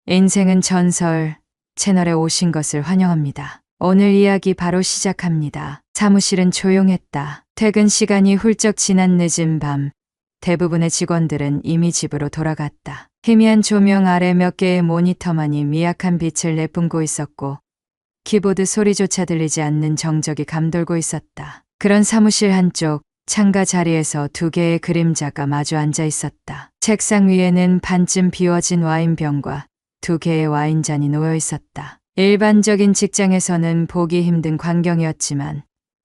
인생은 전설 채널에 오신 것을 환영합니다. 오늘 이야기 바로 시작합니다. 사무실은 조용했다. 퇴근 시간이 훌쩍 지난 늦은 밤, 대부분의 직원들은 이미 집으로 돌아갔다. 희미한 조명 아래 몇 개의 모니터만이 미약한 빛을 내뿜고 있었고, 키보드 소리조차 들리지 않는 정적이 감돌고 있었다. 그런 사무실 한쪽 창가 자리에서 두 개의 그림자가 마주 앉아 있었다. 책상 위에는 반쯤 비워진 와인병과 두 개의 와인잔이 놓여 있었다. 일반적인 직장에서는 보기 힘든 광경이었지만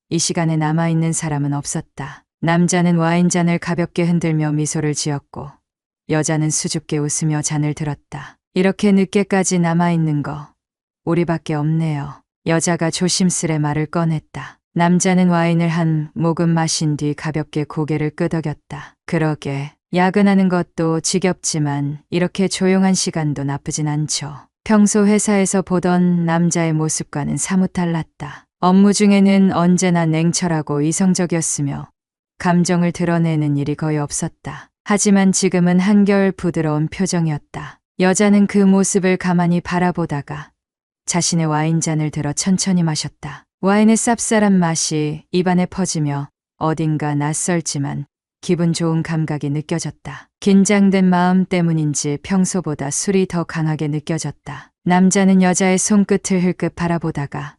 이 시간에 남아있는 사람은 없었다. 남자는 와인잔을 가볍게 흔들며 미소를 지었고, 여자는 수줍게 웃으며 잔을 들었다. 이렇게 늦게까지 남아있는 거 우리밖에 없네요. 여자가 조심스레 말을 꺼냈다. 남자는 와인을 한 모금 마신 뒤 가볍게 고개를 끄덕였다. 그러게, 야근하는 것도 지겹지만 이렇게 조용한 시간도 나쁘진 않죠. 평소 회사에서 보던 남자의 모습과는 사뭇 달랐다. 업무 중에는 언제나 냉철하고 이성적이었으며 감정을 드러내는 일이 거의 없었다. 하지만 지금은 한결 부드러운 표정이었다. 여자는 그 모습을 가만히 바라보다가 자신의 와인잔을 들어 천천히 마셨다. 와인의 쌉쌀한 맛이 입안에 퍼지며 어딘가 낯설지만 기분 좋은 감각이 느껴졌다. 긴장된 마음 때문인지 평소보다 술이 더 강하게 느껴졌다. 남자는 여자의 손끝을 흘끗 바라보다가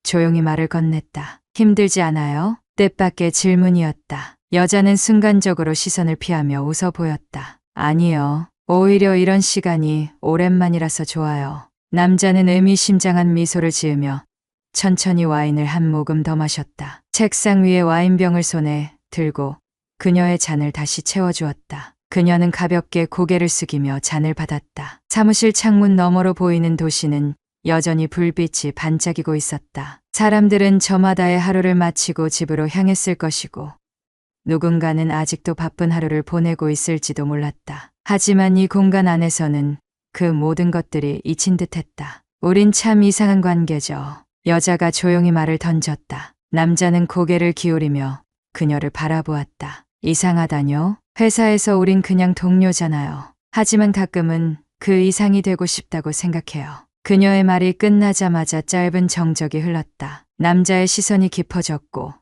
조용히 말을 건넸다. 힘들지 않아요? 뜻밖의 질문이었다. 여자는 순간적으로 시선을 피하며 웃어 보였다. 아니요. 오히려 이런 시간이 오랜만이라서 좋아요. 남자는 의미심장한 미소를 지으며 천천히 와인을 한 모금 더 마셨다. 책상 위에 와인병을 손에 들고 그녀의 잔을 다시 채워주었다. 그녀는 가볍게 고개를 숙이며 잔을 받았다. 사무실 창문 너머로 보이는 도시는 여전히 불빛이 반짝이고 있었다. 사람들은 저마다의 하루를 마치고 집으로 향했을 것이고, 누군가는 아직도 바쁜 하루를 보내고 있을지도 몰랐다. 하지만 이 공간 안에서는 그 모든 것들이 잊힌 듯했다. 우린 참 이상한 관계죠. 여자가 조용히 말을 던졌다. 남자는 고개를 기울이며 그녀를 바라보았다. 이상하다뇨? 회사에서 우린 그냥 동료잖아요. 하지만 가끔은 그 이상이 되고 싶다고 생각해요. 그녀의 말이 끝나자마자 짧은 정적이 흘렀다. 남자의 시선이 깊어졌고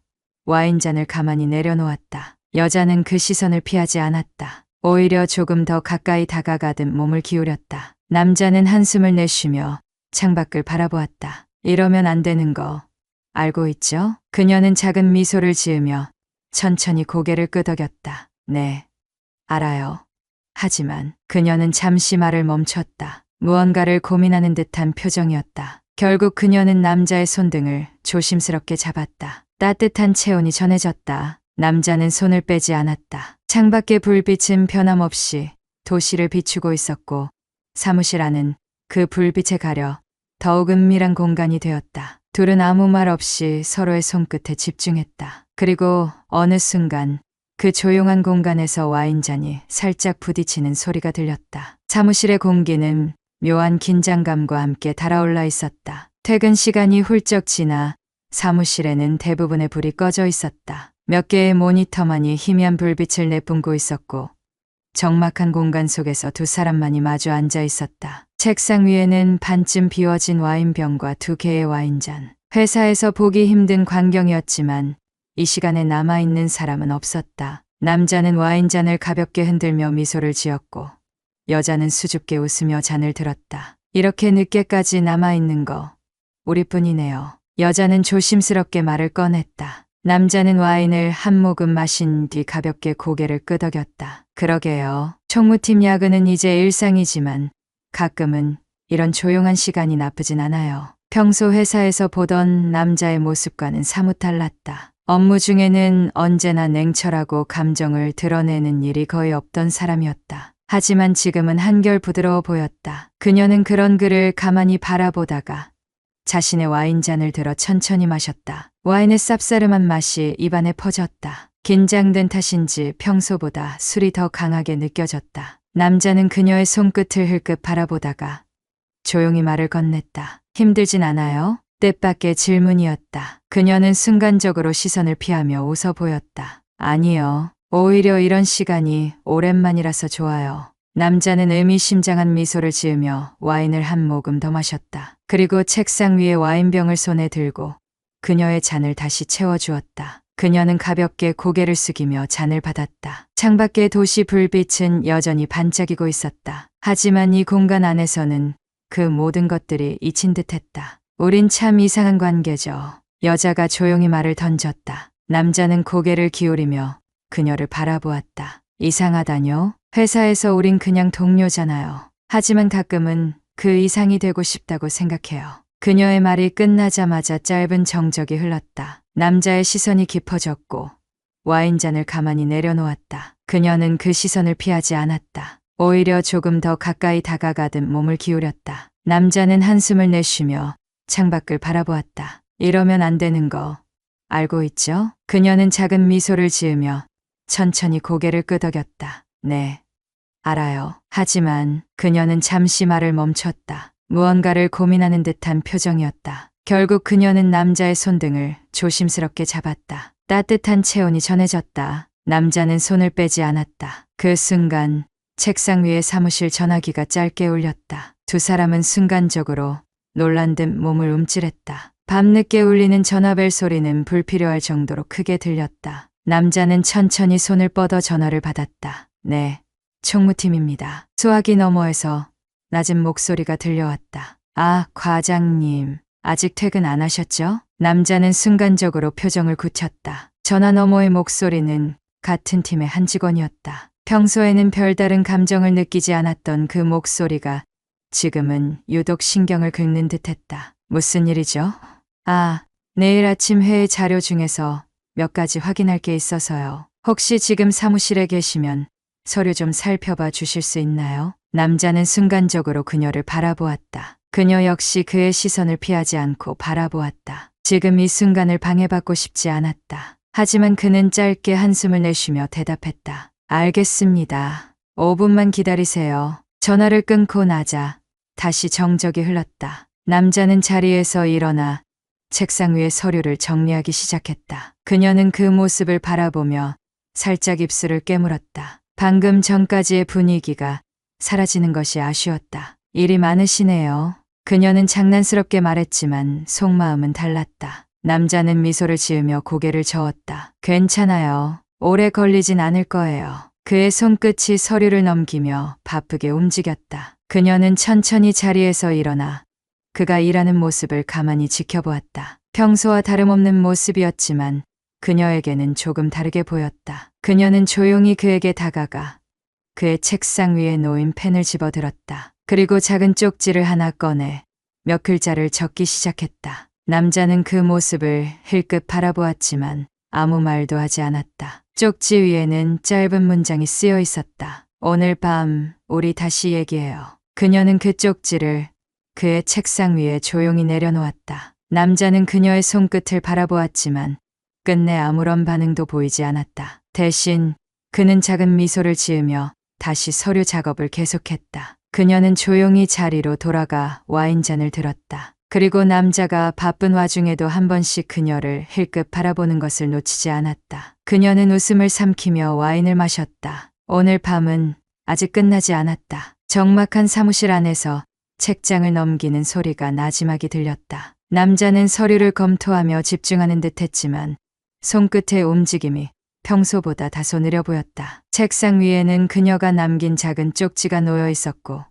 와인잔을 가만히 내려놓았다. 여자는 그 시선을 피하지 않았다. 오히려 조금 더 가까이 다가가듯 몸을 기울였다. 남자는 한숨을 내쉬며 창밖을 바라보았다. 이러면 안 되는 거 알고 있죠? 그녀는 작은 미소를 지으며 천천히 고개를 끄덕였다. 네, 알아요. 하지만 그녀는 잠시 말을 멈췄다. 무언가를 고민하는 듯한 표정이었다. 결국 그녀는 남자의 손등을 조심스럽게 잡았다. 따뜻한 체온이 전해졌다. 남자는 손을 빼지 않았다. 창밖의 불빛은 변함없이 도시를 비추고 있었고, 사무실 안은 그 불빛에 가려 더욱 은밀한 공간이 되었다. 둘은 아무 말 없이 서로의 손끝에 집중했다. 그리고 어느 순간 그 조용한 공간에서 와인잔이 살짝 부딪히는 소리가 들렸다. 사무실의 공기는 묘한 긴장감과 함께 달아올라 있었다. 퇴근 시간이 훌쩍 지나 사무실에는 대부분의 불이 꺼져 있었다. 몇 개의 모니터만이 희미한 불빛을 내뿜고 있었고, 적막한 공간 속에서 두 사람만이 마주 앉아 있었다. 책상 위에는 반쯤 비워진 와인병과 두 개의 와인잔. 회사에서 보기 힘든 광경이었지만 이 시간에 남아있는 사람은 없었다. 남자는 와인잔을 가볍게 흔들며 미소를 지었고, 여자는 수줍게 웃으며 잔을 들었다. 이렇게 늦게까지 남아있는 거 우리뿐이네요. 여자는 조심스럽게 말을 꺼냈다. 남자는 와인을 한 모금 마신 뒤 가볍게 고개를 끄덕였다. 그러게요. 총무팀 야근은 이제 일상이지만 가끔은 이런 조용한 시간이 나쁘진 않아요. 평소 회사에서 보던 남자의 모습과는 사뭇 달랐다. 업무 중에는 언제나 냉철하고 감정을 드러내는 일이 거의 없던 사람이었다. 하지만 지금은 한결 부드러워 보였다. 그녀는 그런 그를 가만히 바라보다가 자신의 와인잔을 들어 천천히 마셨다. 와인의 쌉싸름한 맛이 입안에 퍼졌다. 긴장된 탓인지 평소보다 술이 더 강하게 느껴졌다. 남자는 그녀의 손끝을 흘끗 바라보다가 조용히 말을 건넸다. 힘들진 않아요? 뜻밖의 질문이었다. 그녀는 순간적으로 시선을 피하며 웃어 보였다. 아니요. 오히려 이런 시간이 오랜만이라서 좋아요. 남자는 의미심장한 미소를 지으며 와인을 한 모금 더 마셨다. 그리고 책상 위에 와인병을 손에 들고 그녀의 잔을 다시 채워주었다. 그녀는 가볍게 고개를 숙이며 잔을 받았다. 창밖의 도시 불빛은 여전히 반짝이고 있었다. 하지만 이 공간 안에서는 그 모든 것들이 잊힌 듯했다. 우린 참 이상한 관계죠. 여자가 조용히 말을 던졌다. 남자는 고개를 기울이며 그녀를 바라보았다. 이상하다뇨? 회사에서 우린 그냥 동료잖아요. 하지만 가끔은 그 이상이 되고 싶다고 생각해요. 그녀의 말이 끝나자마자 짧은 정적이 흘렀다. 남자의 시선이 깊어졌고 와인잔을 가만히 내려놓았다. 그녀는 그 시선을 피하지 않았다. 오히려 조금 더 가까이 다가가듯 몸을 기울였다. 남자는 한숨을 내쉬며 창밖을 바라보았다. 이러면 안 되는 거 알고 있죠? 그녀는 작은 미소를 지으며 천천히 고개를 끄덕였다. 네, 알아요. 하지만 그녀는 잠시 말을 멈췄다. 무언가를 고민하는 듯한 표정이었다. 결국 그녀는 남자의 손등을 조심스럽게 잡았다. 따뜻한 체온이 전해졌다. 남자는 손을 빼지 않았다. 그 순간 책상 위에 사무실 전화기가 짧게 울렸다. 두 사람은 순간적으로 놀란 듯 몸을 움찔했다. 밤늦게 울리는 전화벨 소리는 불필요할 정도로 크게 들렸다. 남자는 천천히 손을 뻗어 전화를 받았다. 네, 총무팀입니다. 소화기 너머에서 낮은 목소리가 들려왔다. 아, 과장님. 아직 퇴근 안 하셨죠? 남자는 순간적으로 표정을 굳혔다. 전화 너머의 목소리는 같은 팀의 한 직원이었다. 평소에는 별다른 감정을 느끼지 않았던 그 목소리가 지금은 유독 신경을 긁는 듯했다. 무슨 일이죠? 아, 내일 아침 회의 자료 중에서 몇 가지 확인할 게 있어서요. 혹시 지금 사무실에 계시면 서류 좀 살펴봐 주실 수 있나요? 남자는 순간적으로 그녀를 바라보았다. 그녀 역시 그의 시선을 피하지 않고 바라보았다. 지금 이 순간을 방해받고 싶지 않았다. 하지만 그는 짧게 한숨을 내쉬며 대답했다. 알겠습니다. 5분만 기다리세요. 전화를 끊고 나자 다시 정적이 흘렀다. 남자는 자리에서 일어나 책상 위에 서류를 정리하기 시작했다. 그녀는 그 모습을 바라보며 살짝 입술을 깨물었다. 방금 전까지의 분위기가 사라지는 것이 아쉬웠다. 일이 많으시네요. 그녀는 장난스럽게 말했지만 속마음은 달랐다. 남자는 미소를 지으며 고개를 저었다. 괜찮아요. 오래 걸리진 않을 거예요. 그의 손끝이 서류를 넘기며 바쁘게 움직였다. 그녀는 천천히 자리에서 일어나 그가 일하는 모습을 가만히 지켜보았다. 평소와 다름없는 모습이었지만 그녀에게는 조금 다르게 보였다. 그녀는 조용히 그에게 다가가 그의 책상 위에 놓인 펜을 집어들었다. 그리고 작은 쪽지를 하나 꺼내 몇 글자를 적기 시작했다. 남자는 그 모습을 힐끗 바라보았지만 아무 말도 하지 않았다. 쪽지 위에는 짧은 문장이 쓰여 있었다. 오늘 밤 우리 다시 얘기해요. 그녀는 그 쪽지를 그의 책상 위에 조용히 내려놓았다. 남자는 그녀의 손끝을 바라보았지만 끝내 아무런 반응도 보이지 않았다. 대신 그는 작은 미소를 지으며 다시 서류 작업을 계속했다. 그녀는 조용히 자리로 돌아가 와인잔을 들었다. 그리고 남자가 바쁜 와중에도 한 번씩 그녀를 힐끗 바라보는 것을 놓치지 않았다. 그녀는 웃음을 삼키며 와인을 마셨다. 오늘 밤은 아직 끝나지 않았다. 적막한 사무실 안에서 책장을 넘기는 소리가 나지막이 들렸다. 남자는 서류를 검토하며 집중하는 듯했지만 손끝의 움직임이 평소보다 다소 느려 보였다. 책상 위에는 그녀가 남긴 작은 쪽지가 놓여 있었고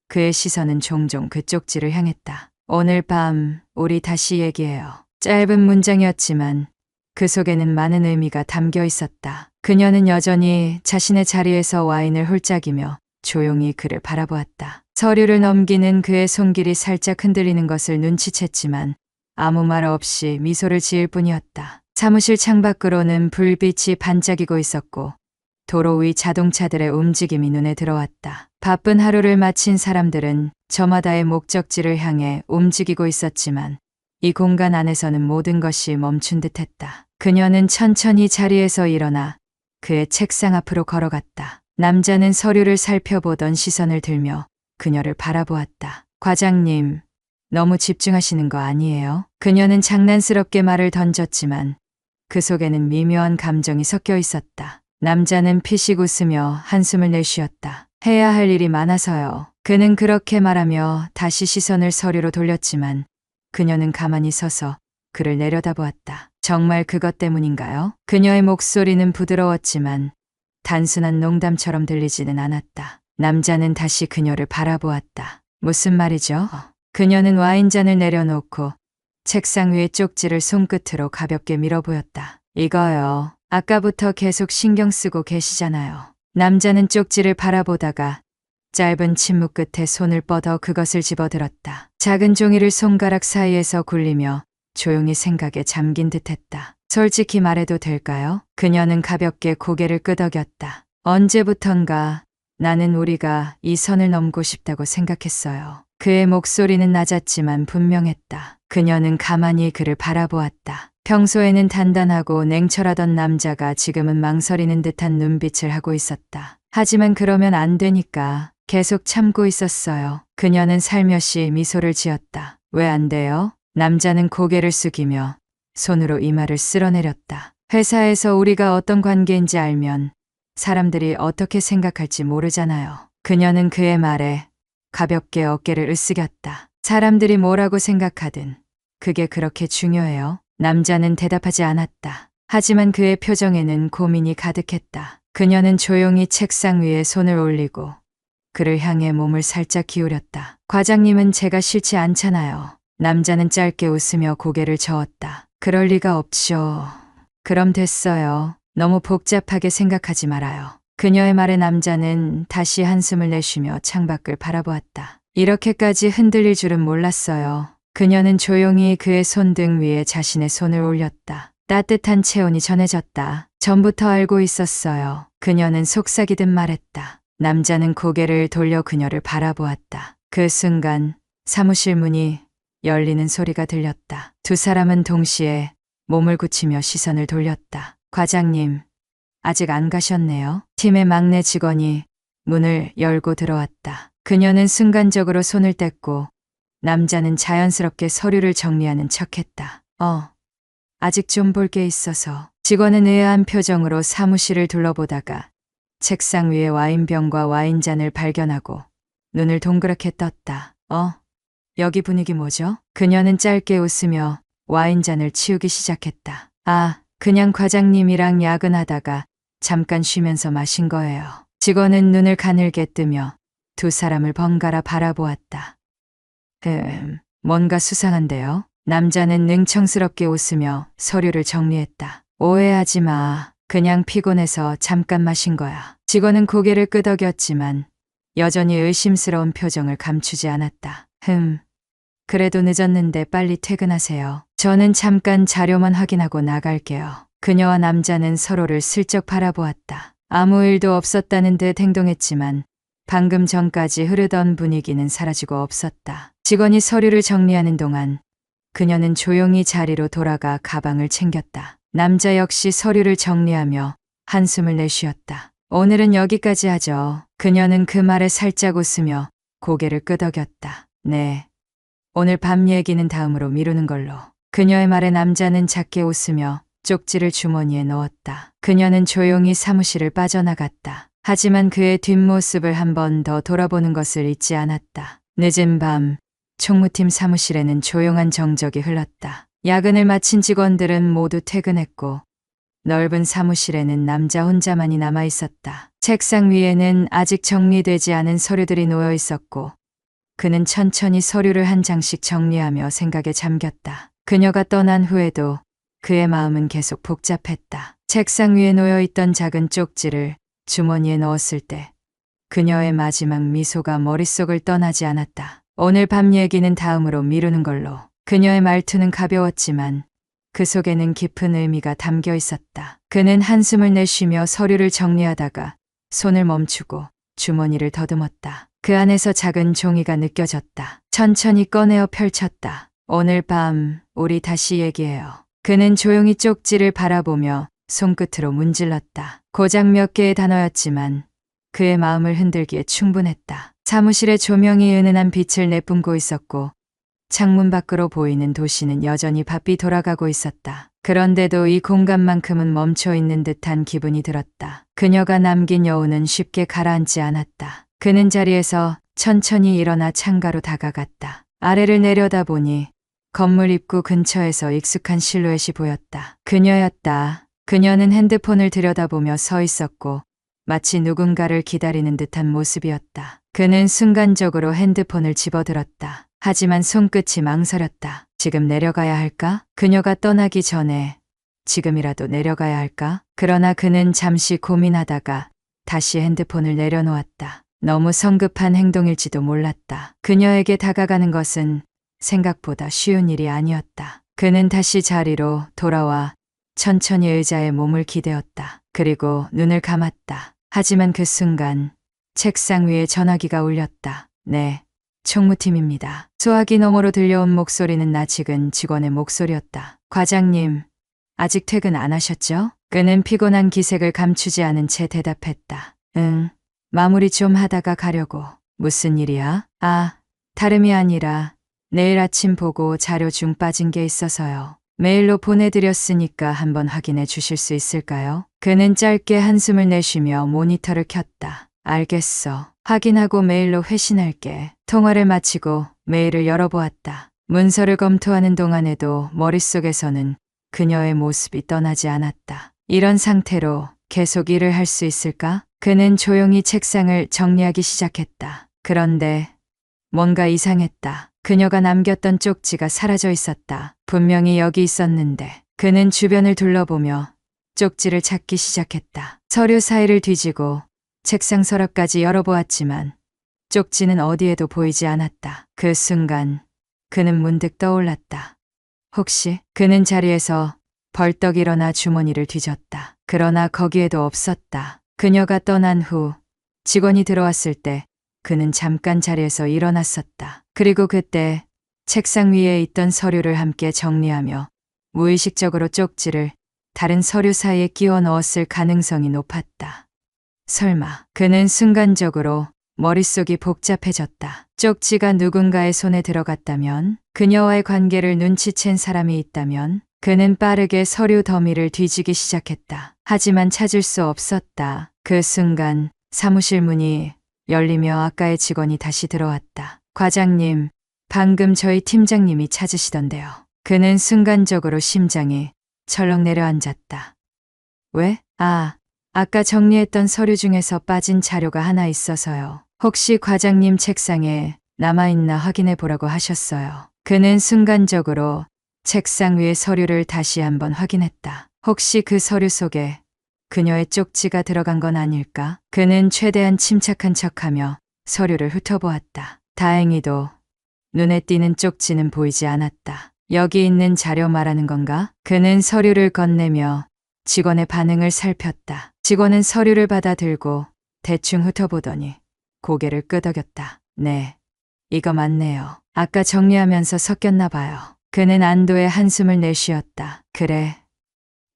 그의 시선은 종종 그 쪽지를 향했다. 오늘 밤 우리 다시 얘기해요. 짧은 문장이었지만 그 속에는 많은 의미가 담겨 있었다. 그녀는 여전히 자신의 자리에서 와인을 홀짝이며 조용히 그를 바라보았다. 서류를 넘기는 그의 손길이 살짝 흔들리는 것을 눈치챘지만 아무 말 없이 미소를 지을 뿐이었다. 사무실 창밖으로는 불빛이 반짝이고 있었고 도로 위 자동차들의 움직임이 눈에 들어왔다. 바쁜 하루를 마친 사람들은 저마다의 목적지를 향해 움직이고 있었지만 이 공간 안에서는 모든 것이 멈춘 듯했다. 그녀는 천천히 자리에서 일어나 그의 책상 앞으로 걸어갔다. 남자는 서류를 살펴보던 시선을 들며 그녀를 바라보았다. 과장님, 너무 집중하시는 거 아니에요? 그녀는 장난스럽게 말을 던졌지만 그 속에는 미묘한 감정이 섞여 있었다. 남자는 피식 웃으며 한숨을 내쉬었다. 해야 할 일이 많아서요. 그는 그렇게 말하며 다시 시선을 서류로 돌렸지만 그녀는 가만히 서서 그를 내려다보았다. 정말 그것 때문인가요? 그녀의 목소리는 부드러웠지만 단순한 농담처럼 들리지는 않았다. 남자는 다시 그녀를 바라보았다. 무슨 말이죠? 그녀는 와인잔을 내려놓고 책상 위에 쪽지를 손끝으로 가볍게 밀어보였다. 이거요. 아까부터 계속 신경 쓰고 계시잖아요. 남자는 쪽지를 바라보다가 짧은 침묵 끝에 손을 뻗어 그것을 집어들었다. 작은 종이를 손가락 사이에서 굴리며 조용히 생각에 잠긴 듯했다. 솔직히 말해도 될까요? 그녀는 가볍게 고개를 끄덕였다. 언제부턴가 나는 우리가 이 선을 넘고 싶다고 생각했어요. 그의 목소리는 낮았지만 분명했다. 그녀는 가만히 그를 바라보았다. 평소에는 단단하고 냉철하던 남자가 지금은 망설이는 듯한 눈빛을 하고 있었다. 하지만 그러면 안 되니까 계속 참고 있었어요. 그녀는 살며시 미소를 지었다. 왜 안 돼요? 남자는 고개를 숙이며 손으로 이마를 쓸어내렸다. 회사에서 우리가 어떤 관계인지 알면 사람들이 어떻게 생각할지 모르잖아요. 그녀는 그의 말에 가볍게 어깨를 으쓱였다. 사람들이 뭐라고 생각하든 그게 그렇게 중요해요? 남자는 대답하지 않았다. 하지만 그의 표정에는 고민이 가득했다. 그녀는 조용히 책상 위에 손을 올리고 그를 향해 몸을 살짝 기울였다. 과장님은 제가 싫지 않잖아요. 남자는 짧게 웃으며 고개를 저었다. 그럴 리가 없죠. 그럼 됐어요. 너무 복잡하게 생각하지 말아요. 그녀의 말에 남자는 다시 한숨을 내쉬며 창밖을 바라보았다. 이렇게까지 흔들릴 줄은 몰랐어요. 그녀는 조용히 그의 손등 위에 자신의 손을 올렸다. 따뜻한 체온이 전해졌다. 전부터 알고 있었어요. 그녀는 속삭이듯 말했다. 남자는 고개를 돌려 그녀를 바라보았다. 그 순간 사무실 문이 열리는 소리가 들렸다. 두 사람은 동시에 몸을 굳히며 시선을 돌렸다. 과장님, 아직 안 가셨네요. 팀의 막내 직원이 문을 열고 들어왔다. 그녀는 순간적으로 손을 뗐고 남자는 자연스럽게 서류를 정리하는 척했다. 아직 좀 볼 게 있어서. 직원은 의아한 표정으로 사무실을 둘러보다가 책상 위에 와인병과 와인잔을 발견하고 눈을 동그랗게 떴다. 여기 분위기 뭐죠? 그녀는 짧게 웃으며 와인잔을 치우기 시작했다. 그냥 과장님이랑 야근하다가 잠깐 쉬면서 마신 거예요. 직원은 눈을 가늘게 뜨며 두 사람을 번갈아 바라보았다. 뭔가 수상한데요? 남자는 능청스럽게 웃으며 서류를 정리했다. 오해하지 마. 그냥 피곤해서 잠깐 마신 거야. 직원은 고개를 끄덕였지만 여전히 의심스러운 표정을 감추지 않았다. 그래도 늦었는데 빨리 퇴근하세요. 저는 잠깐 자료만 확인하고 나갈게요. 그녀와 남자는 서로를 슬쩍 바라보았다. 아무 일도 없었다는 듯 행동했지만 방금 전까지 흐르던 분위기는 사라지고 없었다. 직원이 서류를 정리하는 동안 그녀는 조용히 자리로 돌아가 가방을 챙겼다. 남자 역시 서류를 정리하며 한숨을 내쉬었다. 오늘은 여기까지 하죠. 그녀는 그 말에 살짝 웃으며 고개를 끄덕였다. 네. 오늘 밤 얘기는 다음으로 미루는 걸로. 그녀의 말에 남자는 작게 웃으며 쪽지를 주머니에 넣었다. 그녀는 조용히 사무실을 빠져나갔다. 하지만 그의 뒷모습을 한 번 더 돌아보는 것을 잊지 않았다. 늦은 밤, 총무팀 사무실에는 조용한 정적이 흘렀다. 야근을 마친 직원들은 모두 퇴근했고 넓은 사무실에는 남자 혼자만이 남아 있었다. 책상 위에는 아직 정리되지 않은 서류들이 놓여 있었고 그는 천천히 서류를 한 장씩 정리하며 생각에 잠겼다. 그녀가 떠난 후에도 그의 마음은 계속 복잡했다. 책상 위에 놓여 있던 작은 쪽지를 주머니에 넣었을 때 그녀의 마지막 미소가 머릿속을 떠나지 않았다. 오늘 밤 얘기는 다음으로 미루는 걸로. 그녀의 말투는 가벼웠지만 그 속에는 깊은 의미가 담겨 있었다. 그는 한숨을 내쉬며 서류를 정리하다가 손을 멈추고 주머니를 더듬었다. 그 안에서 작은 종이가 느껴졌다. 천천히 꺼내어 펼쳤다. 오늘 밤 우리 다시 얘기해요. 그는 조용히 쪽지를 바라보며 손끝으로 문질렀다. 고작 몇 개의 단어였지만 그의 마음을 흔들기에 충분했다. 사무실의 조명이 은은한 빛을 내뿜고 있었고 창문 밖으로 보이는 도시는 여전히 바삐 돌아가고 있었다. 그런데도 이 공간만큼은 멈춰 있는 듯한 기분이 들었다. 그녀가 남긴 여운은 쉽게 가라앉지 않았다. 그는 자리에서 천천히 일어나 창가로 다가갔다. 아래를 내려다보니 건물 입구 근처에서 익숙한 실루엣이 보였다. 그녀였다. 그녀는 핸드폰을 들여다보며 서 있었고 마치 누군가를 기다리는 듯한 모습이었다. 그는 순간적으로 핸드폰을 집어들었다. 하지만 손끝이 망설였다. 지금 내려가야 할까? 그녀가 떠나기 전에 지금이라도 내려가야 할까? 그러나 그는 잠시 고민하다가 다시 핸드폰을 내려놓았다. 너무 성급한 행동일지도 몰랐다. 그녀에게 다가가는 것은 생각보다 쉬운 일이 아니었다. 그는 다시 자리로 돌아와 천천히 의자에 몸을 기대었다. 그리고 눈을 감았다. 하지만 그 순간 책상 위에 전화기가 울렸다. 네, 총무팀입니다. 소화기 너머로 들려온 목소리는 낯익은 직원의 목소리였다. 과장님, 아직 퇴근 안 하셨죠? 그는 피곤한 기색을 감추지 않은 채 대답했다. 응, 마무리 좀 하다가 가려고. 무슨 일이야? 아, 다름이 아니라 내일 아침 보고 자료 중 빠진 게 있어서요. 메일로 보내드렸으니까 한번 확인해 주실 수 있을까요? 그는 짧게 한숨을 내쉬며 모니터를 켰다. 알겠어. 확인하고 메일로 회신할게. 통화를 마치고 메일을 열어보았다. 문서를 검토하는 동안에도 머릿속에서는 그녀의 모습이 떠나지 않았다. 이런 상태로 계속 일을 할 수 있을까? 그는 조용히 책상을 정리하기 시작했다. 그런데 뭔가 이상했다. 그녀가 남겼던 쪽지가 사라져 있었다. 분명히 여기 있었는데. 그는 주변을 둘러보며 쪽지를 찾기 시작했다. 서류 사이를 뒤지고 책상 서랍까지 열어보았지만 쪽지는 어디에도 보이지 않았다. 그 순간 그는 문득 떠올랐다. 혹시? 그는 자리에서 벌떡 일어나 주머니를 뒤졌다. 그러나 거기에도 없었다. 그녀가 떠난 후 직원이 들어왔을 때 그는 잠깐 자리에서 일어났었다. 그리고 그때 책상 위에 있던 서류를 함께 정리하며 무의식적으로 쪽지를 다른 서류 사이에 끼워 넣었을 가능성이 높았다. 설마. 그는 순간적으로 머릿속이 복잡해졌다. 쪽지가 누군가의 손에 들어갔다면, 그녀와의 관계를 눈치챈 사람이 있다면, 그는 빠르게 서류 더미를 뒤지기 시작했다. 하지만 찾을 수 없었다. 그 순간 사무실 문이 열리며 아까의 직원이 다시 들어왔다. 과장님, 방금 저희 팀장님이 찾으시던데요. 그는 순간적으로 심장이 철렁 내려앉았다. 왜? 아까 정리했던 서류 중에서 빠진 자료가 하나 있어서요. 혹시 과장님 책상에 남아있나 확인해 보라고 하셨어요. 그는 순간적으로 책상 위의 서류를 다시 한번 확인했다. 혹시 그 서류 속에 그녀의 쪽지가 들어간 건 아닐까? 그는 최대한 침착한 척하며 서류를 훑어보았다. 다행히도 눈에 띄는 쪽지는 보이지 않았다. 여기 있는 자료 말하는 건가? 그는 서류를 건네며 직원의 반응을 살폈다. 직원은 서류를 받아들고 대충 훑어보더니 고개를 끄덕였다. 네, 이거 맞네요. 아까 정리하면서 섞였나 봐요. 그는 안도의 한숨을 내쉬었다. 그래,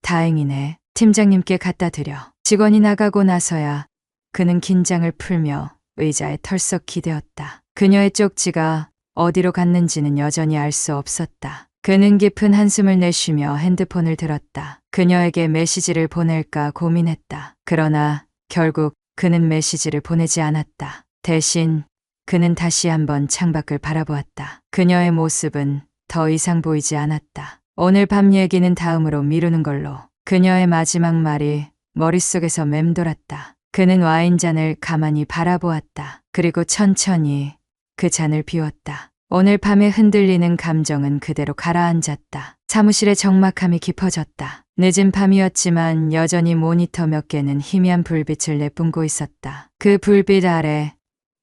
다행이네. 팀장님께 갖다 드려. 직원이 나가고 나서야 그는 긴장을 풀며 의자에 털썩 기대었다. 그녀의 쪽지가 어디로 갔는지는 여전히 알 수 없었다. 그는 깊은 한숨을 내쉬며 핸드폰을 들었다. 그녀에게 메시지를 보낼까 고민했다. 그러나 결국 그는 메시지를 보내지 않았다. 대신 그는 다시 한번 창밖을 바라보았다. 그녀의 모습은 더 이상 보이지 않았다. 오늘 밤 얘기는 다음으로 미루는 걸로. 그녀의 마지막 말이 머릿속에서 맴돌았다. 그는 와인잔을 가만히 바라보았다. 그리고 천천히 그 잔을 비웠다. 오늘 밤에 흔들리는 감정은 그대로 가라앉았다. 사무실의 적막함이 깊어졌다. 늦은 밤이었지만 여전히 모니터 몇 개는 희미한 불빛을 내뿜고 있었다. 그 불빛 아래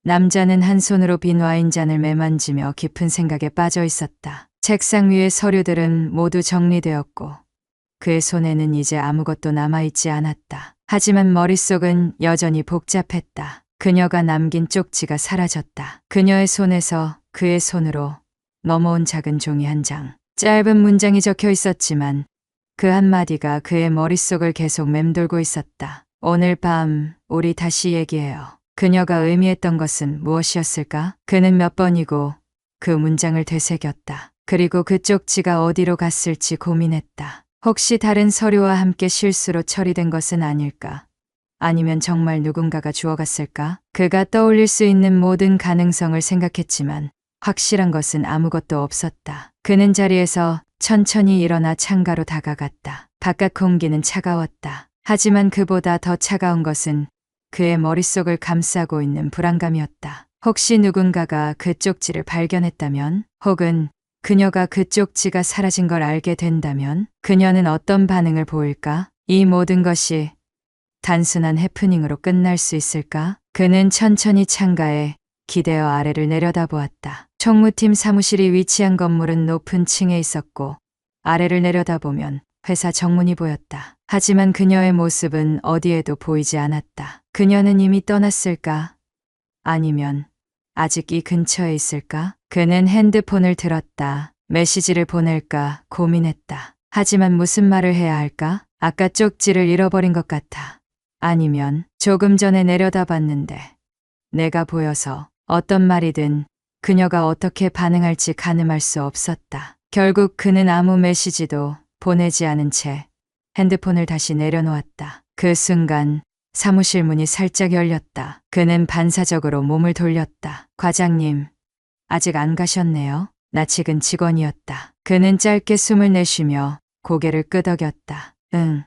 남자는 한 손으로 빈 와인잔을 매만지며 깊은 생각에 빠져 있었다. 책상 위의 서류들은 모두 정리되었고 그의 손에는 이제 아무것도 남아있지 않았다. 하지만 머릿속은 여전히 복잡했다. 그녀가 남긴 쪽지가 사라졌다. 그녀의 손에서 그의 손으로 넘어온 작은 종이 한 장. 짧은 문장이 적혀 있었지만 그 한마디가 그의 머릿속을 계속 맴돌고 있었다. 오늘 밤 우리 다시 얘기해요. 그녀가 의미했던 것은 무엇이었을까? 그는 몇 번이고 그 문장을 되새겼다. 그리고 그 쪽지가 어디로 갔을지 고민했다. 혹시 다른 서류와 함께 실수로 처리된 것은 아닐까? 아니면 정말 누군가가 주워갔을까? 그가 떠올릴 수 있는 모든 가능성을 생각했지만 확실한 것은 아무것도 없었다. 그는 자리에서 천천히 일어나 창가로 다가갔다. 바깥 공기는 차가웠다. 하지만 그보다 더 차가운 것은 그의 머릿속을 감싸고 있는 불안감이었다. 혹시 누군가가 그 쪽지를 발견했다면, 혹은 그녀가 그 쪽지가 사라진 걸 알게 된다면 그녀는 어떤 반응을 보일까? 이 모든 것이 단순한 해프닝으로 끝날 수 있을까? 그는 천천히 창가에 기대어 아래를 내려다보았다. 총무팀 사무실이 위치한 건물은 높은 층에 있었고 아래를 내려다보면 회사 정문이 보였다. 하지만 그녀의 모습은 어디에도 보이지 않았다. 그녀는 이미 떠났을까? 아니면 아직 이 근처에 있을까? 그는 핸드폰을 들었다. 메시지를 보낼까 고민했다. 하지만 무슨 말을 해야 할까? 아까 쪽지를 잃어버린 것 같아. 아니면 조금 전에 내려다봤는데 내가 보여서 어떤 말이든 그녀가 어떻게 반응할지 가늠할 수 없었다. 결국 그는 아무 메시지도 보내지 않은 채 핸드폰을 다시 내려놓았다. 그 순간 사무실 문이 살짝 열렸다. 그는 반사적으로 몸을 돌렸다. 과장님, 아직 안 가셨네요. 낯익은 직원이었다. 그는 짧게 숨을 내쉬며 고개를 끄덕였다. 응,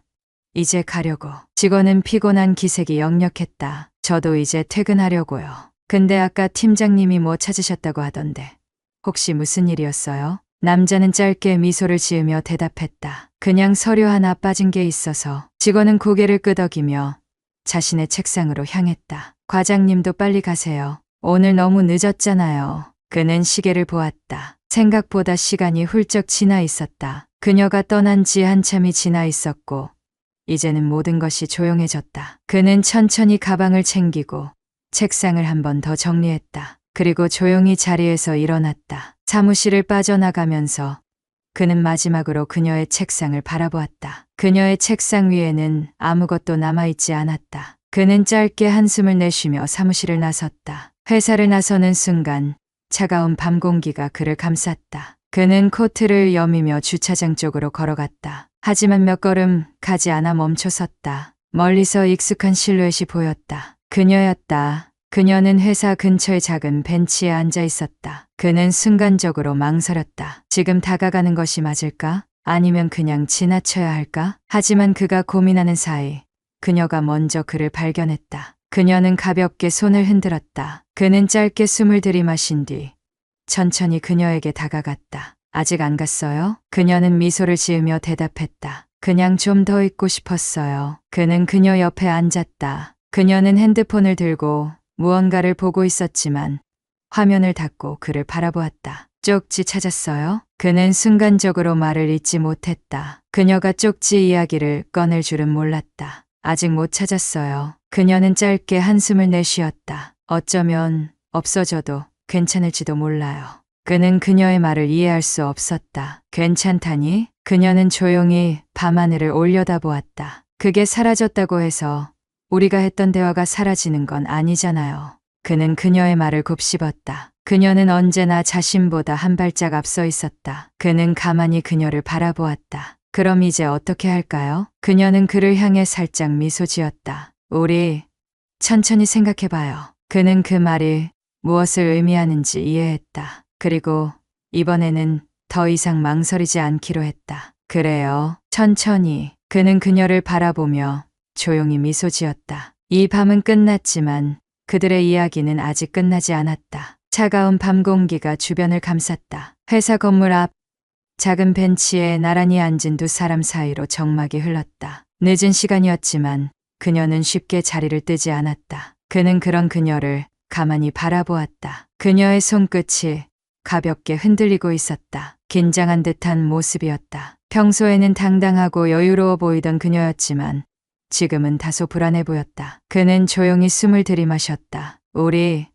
이제 가려고. 직원은 피곤한 기색이 역력했다. 저도 이제 퇴근하려고요. 근데 아까 팀장님이 뭐 찾으셨다고 하던데 혹시 무슨 일이었어요? 남자는 짧게 미소를 지으며 대답했다. 그냥 서류 하나 빠진 게 있어서. 직원은 고개를 끄덕이며 자신의 책상으로 향했다. 과장님도 빨리 가세요. 오늘 너무 늦었잖아요. 그는 시계를 보았다. 생각보다 시간이 훌쩍 지나 있었다. 그녀가 떠난 지 한참이 지나 있었고 이제는 모든 것이 조용해졌다. 그는 천천히 가방을 챙기고 책상을 한 번 더 정리했다. 그리고 조용히 자리에서 일어났다. 사무실을 빠져나가면서 그는 마지막으로 그녀의 책상을 바라보았다. 그녀의 책상 위에는 아무것도 남아있지 않았다. 그는 짧게 한숨을 내쉬며 사무실을 나섰다. 회사를 나서는 순간 차가운 밤 공기가 그를 감쌌다. 그는 코트를 여미며 주차장 쪽으로 걸어갔다. 하지만 몇 걸음 가지 않아 멈춰섰다. 멀리서 익숙한 실루엣이 보였다. 그녀였다. 그녀는 회사 근처의 작은 벤치에 앉아 있었다. 그는 순간적으로 망설였다. 지금 다가가는 것이 맞을까? 아니면 그냥 지나쳐야 할까? 하지만 그가 고민하는 사이 그녀가 먼저 그를 발견했다. 그녀는 가볍게 손을 흔들었다. 그는 짧게 숨을 들이마신 뒤 천천히 그녀에게 다가갔다. 아직 안 갔어요? 그녀는 미소를 지으며 대답했다. 그냥 좀 더 있고 싶었어요. 그는 그녀 옆에 앉았다. 그녀는 핸드폰을 들고 무언가를 보고 있었지만 화면을 닫고 그를 바라보았다. 쪽지 찾았어요? 그는 순간적으로 말을 잇지 못했다. 그녀가 쪽지 이야기를 꺼낼 줄은 몰랐다. 아직 못 찾았어요. 그녀는 짧게 한숨을 내쉬었다. 어쩌면 없어져도 괜찮을지도 몰라요. 그는 그녀의 말을 이해할 수 없었다. 괜찮다니? 그녀는 조용히 밤하늘을 올려다보았다. 그게 사라졌다고 해서 우리가 했던 대화가 사라지는 건 아니잖아요. 그는 그녀의 말을 곱씹었다. 그녀는 언제나 자신보다 한 발짝 앞서 있었다. 그는 가만히 그녀를 바라보았다. 그럼 이제 어떻게 할까요? 그녀는 그를 향해 살짝 미소 지었다. 우리 천천히 생각해봐요. 그는 그 말이 무엇을 의미하는지 이해했다. 그리고 이번에는 더 이상 망설이지 않기로 했다. 그래요. 천천히. 그는 그녀를 바라보며 조용히 미소 지었다. 이 밤은 끝났지만 그들의 이야기는 아직 끝나지 않았다. 차가운 밤 공기가 주변을 감쌌다. 회사 건물 앞 작은 벤치에 나란히 앉은 두 사람 사이로 정막이 흘렀다. 늦은 시간이었지만 그녀는 쉽게 자리를 뜨지 않았다. 그는 그런 그녀를 가만히 바라보았다. 그녀의 손끝이 가볍게 흔들리고 있었다. 긴장한 듯한 모습이었다. 평소에는 당당하고 여유로워 보이던 그녀였지만 지금은 다소 불안해 보였다. 그는 조용히 숨을 들이마셨다. 우리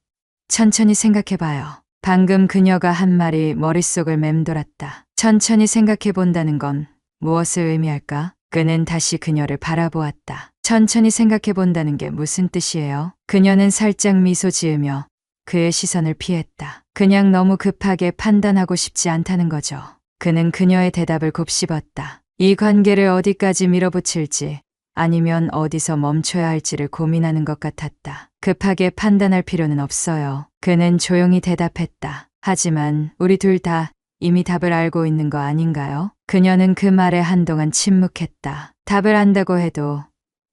천천히 생각해봐요. 방금 그녀가 한 말이 머릿속을 맴돌았다. 천천히 생각해본다는 건 무엇을 의미할까? 그는 다시 그녀를 바라보았다. 천천히 생각해본다는 게 무슨 뜻이에요? 그녀는 살짝 미소 지으며 그의 시선을 피했다. 그냥 너무 급하게 판단하고 싶지 않다는 거죠. 그는 그녀의 대답을 곱씹었다. 이 관계를 어디까지 밀어붙일지 아니면 어디서 멈춰야 할지를 고민하는 것 같았다. 급하게 판단할 필요는 없어요. 그는 조용히 대답했다. 하지만 우리 둘 다 이미 답을 알고 있는 거 아닌가요? 그녀는 그 말에 한동안 침묵했다. 답을 안다고 해도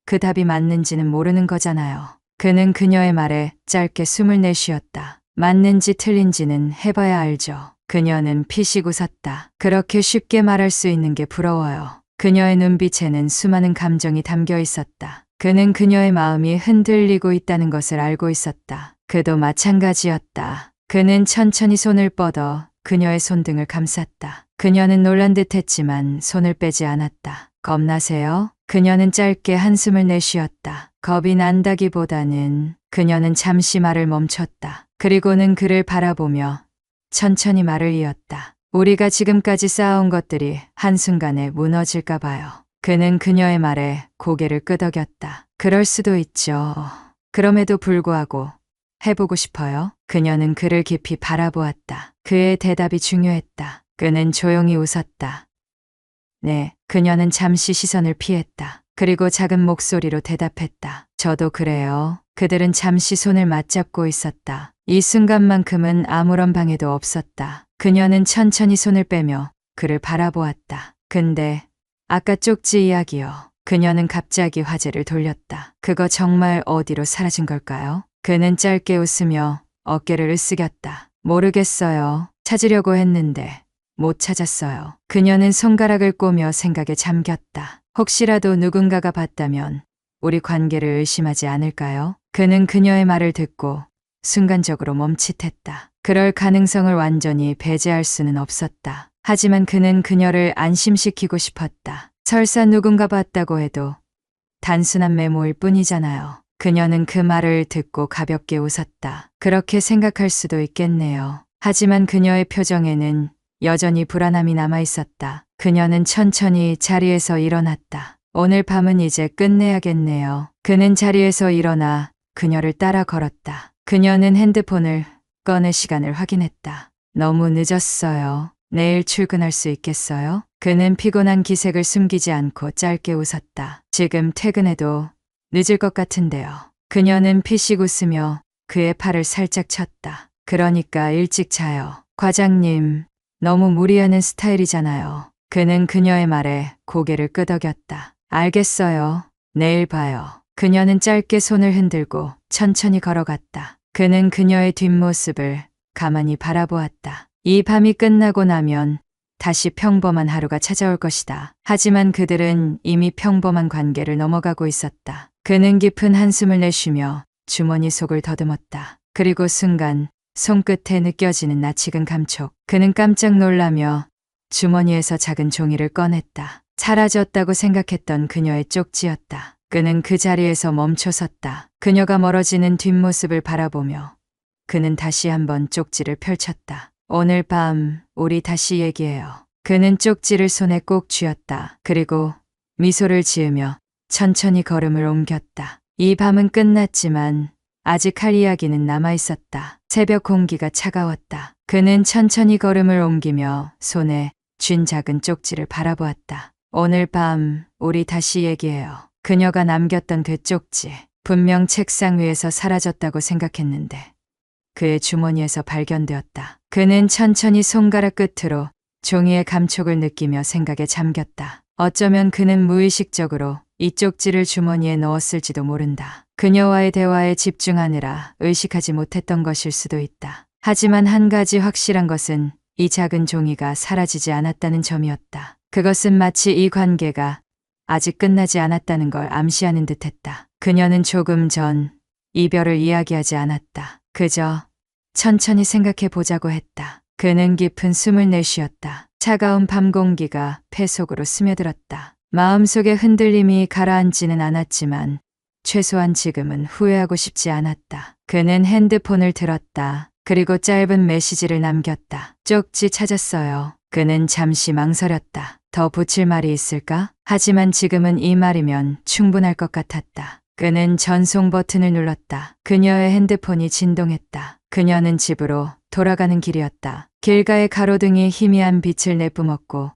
그 답이 맞는지는 모르는 거잖아요. 그는 그녀의 말에 짧게 숨을 내쉬었다. 맞는지 틀린지는 해봐야 알죠. 그녀는 피식 웃었다. 그렇게 쉽게 말할 수 있는 게 부러워요. 그녀의 눈빛에는 수많은 감정이 담겨 있었다. 그는 그녀의 마음이 흔들리고 있다는 것을 알고 있었다. 그도 마찬가지였다. 그는 천천히 손을 뻗어 그녀의 손등을 감쌌다. 그녀는 놀란 듯 했지만 손을 빼지 않았다. 겁나세요? 그녀는 짧게 한숨을 내쉬었다. 겁이 난다기보다는 그녀는 잠시 말을 멈췄다. 그리고는 그를 바라보며 천천히 말을 이었다. 우리가 지금까지 쌓아온 것들이 한순간에 무너질까 봐요. 그는 그녀의 말에 고개를 끄덕였다. 그럴 수도 있죠. 그럼에도 불구하고 해보고 싶어요? 그녀는 그를 깊이 바라보았다. 그의 대답이 중요했다. 그는 조용히 웃었다. 네, 그녀는 잠시 시선을 피했다. 그리고 작은 목소리로 대답했다. 저도 그래요. 그들은 잠시 손을 맞잡고 있었다. 이 순간만큼은 아무런 방해도 없었다. 그녀는 천천히 손을 빼며 그를 바라보았다. 근데 아까 쪽지 이야기요. 그녀는 갑자기 화제를 돌렸다. 그거 정말 어디로 사라진 걸까요? 그는 짧게 웃으며 어깨를 으쓱였다. 모르겠어요. 찾으려고 했는데 못 찾았어요. 그녀는 손가락을 꼬며 생각에 잠겼다. 혹시라도 누군가가 봤다면 우리 관계를 의심하지 않을까요? 그는 그녀의 말을 듣고 순간적으로 멈칫했다. 그럴 가능성을 완전히 배제할 수는 없었다. 하지만 그는 그녀를 안심시키고 싶었다. 설사 누군가 봤다고 해도 단순한 메모일 뿐이잖아요. 그녀는 그 말을 듣고 가볍게 웃었다. 그렇게 생각할 수도 있겠네요. 하지만 그녀의 표정에는 여전히 불안함이 남아 있었다. 그녀는 천천히 자리에서 일어났다. 오늘 밤은 이제 끝내야겠네요. 그는 자리에서 일어나 그녀를 따라 걸었다. 그녀는 핸드폰을 꺼내 시간을 확인했다. 너무 늦었어요. 내일 출근할 수 있겠어요? 그는 피곤한 기색을 숨기지 않고 짧게 웃었다. 지금 퇴근해도 늦을 것 같은데요. 그녀는 피식 웃으며 그의 팔을 살짝 쳤다. 그러니까 일찍 자요. 과장님, 너무 무리하는 스타일이잖아요. 그는 그녀의 말에 고개를 끄덕였다. 알겠어요. 내일 봐요. 그녀는 짧게 손을 흔들고 천천히 걸어갔다. 그는 그녀의 뒷모습을 가만히 바라보았다. 이 밤이 끝나고 나면 다시 평범한 하루가 찾아올 것이다. 하지만 그들은 이미 평범한 관계를 넘어가고 있었다. 그는 깊은 한숨을 내쉬며 주머니 속을 더듬었다. 그리고 순간 손끝에 느껴지는 낯익은 감촉. 그는 깜짝 놀라며 주머니에서 작은 종이를 꺼냈다. 사라졌다고 생각했던 그녀의 쪽지였다. 그는 그 자리에서 멈춰섰다. 그녀가 멀어지는 뒷모습을 바라보며 그는 다시 한번 쪽지를 펼쳤다. 오늘 밤 우리 다시 얘기해요. 그는 쪽지를 손에 꼭 쥐었다. 그리고 미소를 지으며 천천히 걸음을 옮겼다. 이 밤은 끝났지만 아직 할 이야기는 남아 있었다. 새벽 공기가 차가웠다. 그는 천천히 걸음을 옮기며 손에 쥔 작은 쪽지를 바라보았다. 오늘 밤 우리 다시 얘기해요. 그녀가 남겼던 그 쪽지. 분명 책상 위에서 사라졌다고 생각했는데 그의 주머니에서 발견되었다. 그는 천천히 손가락 끝으로 종이의 감촉을 느끼며 생각에 잠겼다. 어쩌면 그는 무의식적으로 이 쪽지를 주머니에 넣었을지도 모른다. 그녀와의 대화에 집중하느라 의식하지 못했던 것일 수도 있다. 하지만 한 가지 확실한 것은 이 작은 종이가 사라지지 않았다는 점이었다. 그것은 마치 이 관계가 아직 끝나지 않았다는 걸 암시하는 듯했다. 그녀는 조금 전 이별을 이야기하지 않았다. 그저 천천히 생각해 보자고 했다. 그는 깊은 숨을 내쉬었다. 차가운 밤 공기가 폐 속으로 스며들었다. 마음속의 흔들림이 가라앉지는 않았지만 최소한 지금은 후회하고 싶지 않았다. 그는 핸드폰을 들었다. 그리고 짧은 메시지를 남겼다. 쪽지 찾았어요. 그는 잠시 망설였다. 더 붙일 말이 있을까? 하지만 지금은 이 말이면 충분할 것 같았다. 그는 전송 버튼을 눌렀다. 그녀의 핸드폰이 진동했다. 그녀는 집으로 돌아가는 길이었다. 길가의 가로등이 희미한 빛을 내뿜었고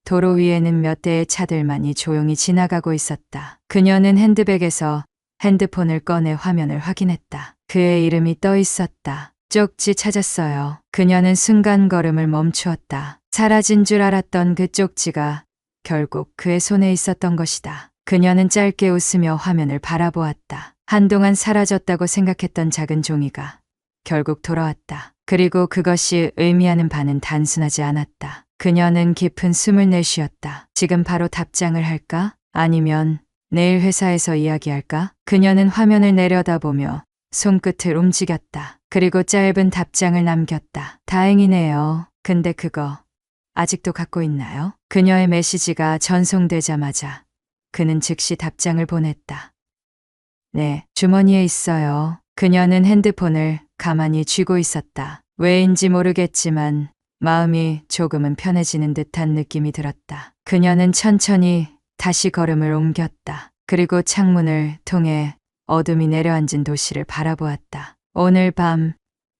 도로 위에는 몇 대의 차들만이 조용히 지나가고 있었다. 그녀는 핸드백에서 핸드폰을 꺼내 화면을 확인했다. 그의 이름이 떠 있었다. 쪽지 찾았어요. 그녀는 순간 걸음을 멈추었다. 사라진 줄 알았던 그 쪽지가 결국 그의 손에 있었던 것이다. 그녀는 짧게 웃으며 화면을 바라보았다. 한동안 사라졌다고 생각했던 작은 종이가 결국 돌아왔다. 그리고 그것이 의미하는 바는 단순하지 않았다. 그녀는 깊은 숨을 내쉬었다. 지금 바로 답장을 할까? 아니면 내일 회사에서 이야기할까? 그녀는 화면을 내려다보며 손끝을 움직였다. 그리고 짧은 답장을 남겼다. 다행이네요. 근데 그거 아직도 갖고 있나요? 그녀의 메시지가 전송되자마자 그는 즉시 답장을 보냈다. 네, 주머니에 있어요. 그녀는 핸드폰을 가만히 쥐고 있었다. 왜인지 모르겠지만 마음이 조금은 편해지는 듯한 느낌이 들었다. 그녀는 천천히 다시 걸음을 옮겼다. 그리고 창문을 통해 어둠이 내려앉은 도시를 바라보았다. 오늘 밤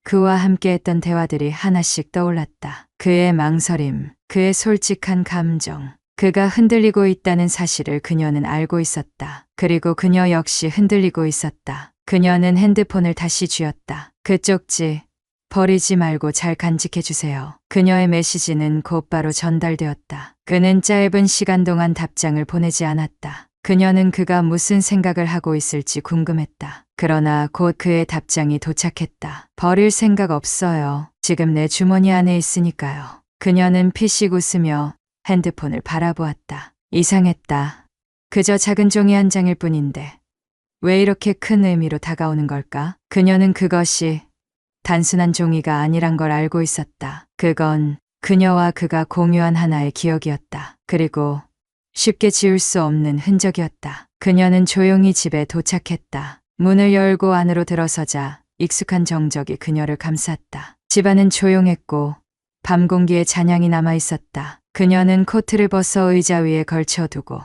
그와 함께했던 대화들이 하나씩 떠올랐다. 그의 망설임, 그의 솔직한 감정, 그가 흔들리고 있다는 사실을 그녀는 알고 있었다. 그리고 그녀 역시 흔들리고 있었다. 그녀는 핸드폰을 다시 쥐었다. 그 쪽지 버리지 말고 잘 간직해 주세요. 그녀의 메시지는 곧바로 전달되었다. 그는 짧은 시간 동안 답장을 보내지 않았다. 그녀는 그가 무슨 생각을 하고 있을지 궁금했다. 그러나 곧 그의 답장이 도착했다. 버릴 생각 없어요. 지금 내 주머니 안에 있으니까요. 그녀는 피식 웃으며 핸드폰을 바라보았다. 이상했다. 그저 작은 종이 한 장일 뿐인데 왜 이렇게 큰 의미로 다가오는 걸까? 그녀는 그것이 단순한 종이가 아니란 걸 알고 있었다. 그건 그녀와 그가 공유한 하나의 기억이었다. 그리고 쉽게 지울 수 없는 흔적이었다. 그녀는 조용히 집에 도착했다. 문을 열고 안으로 들어서자 익숙한 정적이 그녀를 감쌌다. 집안은 조용했고 밤 공기에 잔향이 남아 있었다. 그녀는 코트를 벗어 의자 위에 걸쳐두고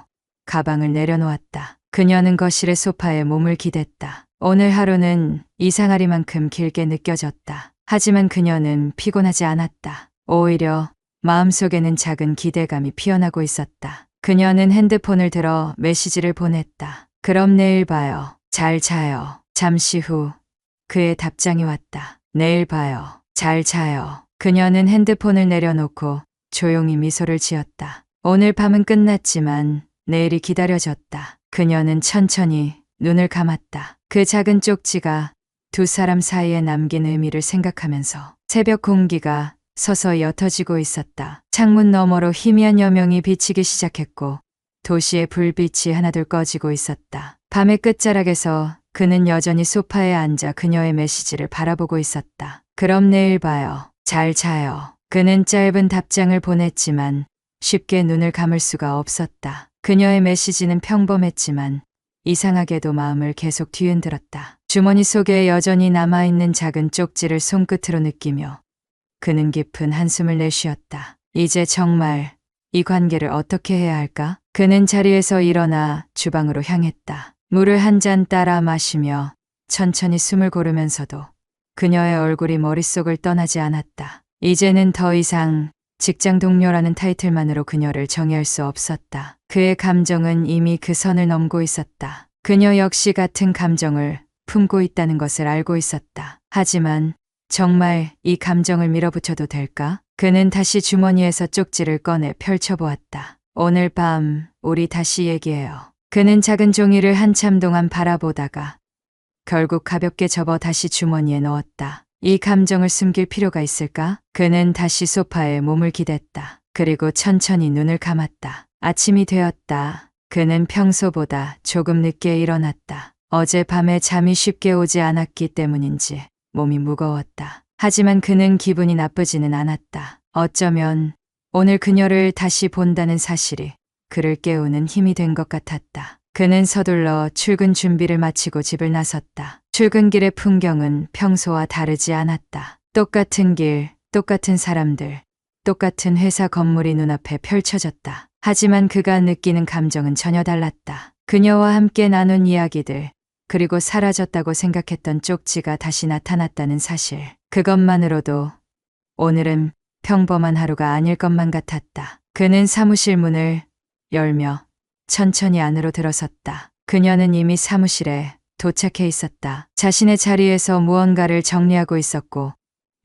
가방을 내려놓았다. 그녀는 거실의 소파에 몸을 기댔다. 오늘 하루는 이상하리만큼 길게 느껴졌다. 하지만 그녀는 피곤하지 않았다. 오히려 마음속에는 작은 기대감이 피어나고 있었다. 그녀는 핸드폰을 들어 메시지를 보냈다. 그럼 내일 봐요. 잘 자요. 잠시 후 그의 답장이 왔다. 내일 봐요. 잘 자요. 그녀는 핸드폰을 내려놓고 조용히 미소를 지었다. 오늘 밤은 끝났지만 내일이 기다려졌다. 그녀는 천천히 눈을 감았다. 그 작은 쪽지가 두 사람 사이에 남긴 의미를 생각하면서 새벽 공기가 서서히 옅어지고 있었다. 창문 너머로 희미한 여명이 비치기 시작했고 도시의 불빛이 하나둘 꺼지고 있었다. 밤의 끝자락에서 그는 여전히 소파에 앉아 그녀의 메시지를 바라보고 있었다. 그럼 내일 봐요. 잘 자요. 그는 짧은 답장을 보냈지만 쉽게 눈을 감을 수가 없었다. 그녀의 메시지는 평범했지만 이상하게도 마음을 계속 뒤흔들었다. 주머니 속에 여전히 남아있는 작은 쪽지를 손끝으로 느끼며 그는 깊은 한숨을 내쉬었다. 이제 정말 이 관계를 어떻게 해야 할까? 그는 자리에서 일어나 주방으로 향했다. 물을 한 잔 따라 마시며 천천히 숨을 고르면서도 그녀의 얼굴이 머릿속을 떠나지 않았다. 이제는 더 이상 직장 동료라는 타이틀만으로 그녀를 정의할 수 없었다. 그의 감정은 이미 그 선을 넘고 있었다. 그녀 역시 같은 감정을 품고 있다는 것을 알고 있었다. 하지만 정말 이 감정을 밀어붙여도 될까? 그는 다시 주머니에서 쪽지를 꺼내 펼쳐보았다. 오늘 밤 우리 다시 얘기해요. 그는 작은 종이를 한참 동안 바라보다가 결국 가볍게 접어 다시 주머니에 넣었다. 이 감정을 숨길 필요가 있을까? 그는 다시 소파에 몸을 기댔다. 그리고 천천히 눈을 감았다. 아침이 되었다. 그는 평소보다 조금 늦게 일어났다. 어젯밤에 잠이 쉽게 오지 않았기 때문인지 몸이 무거웠다. 하지만 그는 기분이 나쁘지는 않았다. 어쩌면 오늘 그녀를 다시 본다는 사실이 그를 깨우는 힘이 된 것 같았다. 그는 서둘러 출근 준비를 마치고 집을 나섰다. 출근길의 풍경은 평소와 다르지 않았다. 똑같은 길, 똑같은 사람들, 똑같은 회사 건물이 눈앞에 펼쳐졌다. 하지만 그가 느끼는 감정은 전혀 달랐다. 그녀와 함께 나눈 이야기들, 그리고 사라졌다고 생각했던 쪽지가 다시 나타났다는 사실. 그것만으로도 오늘은 평범한 하루가 아닐 것만 같았다. 그는 사무실 문을 열며 천천히 안으로 들어섰다. 그녀는 이미 사무실에 도착해 있었다. 자신의 자리에서 무언가를 정리하고 있었고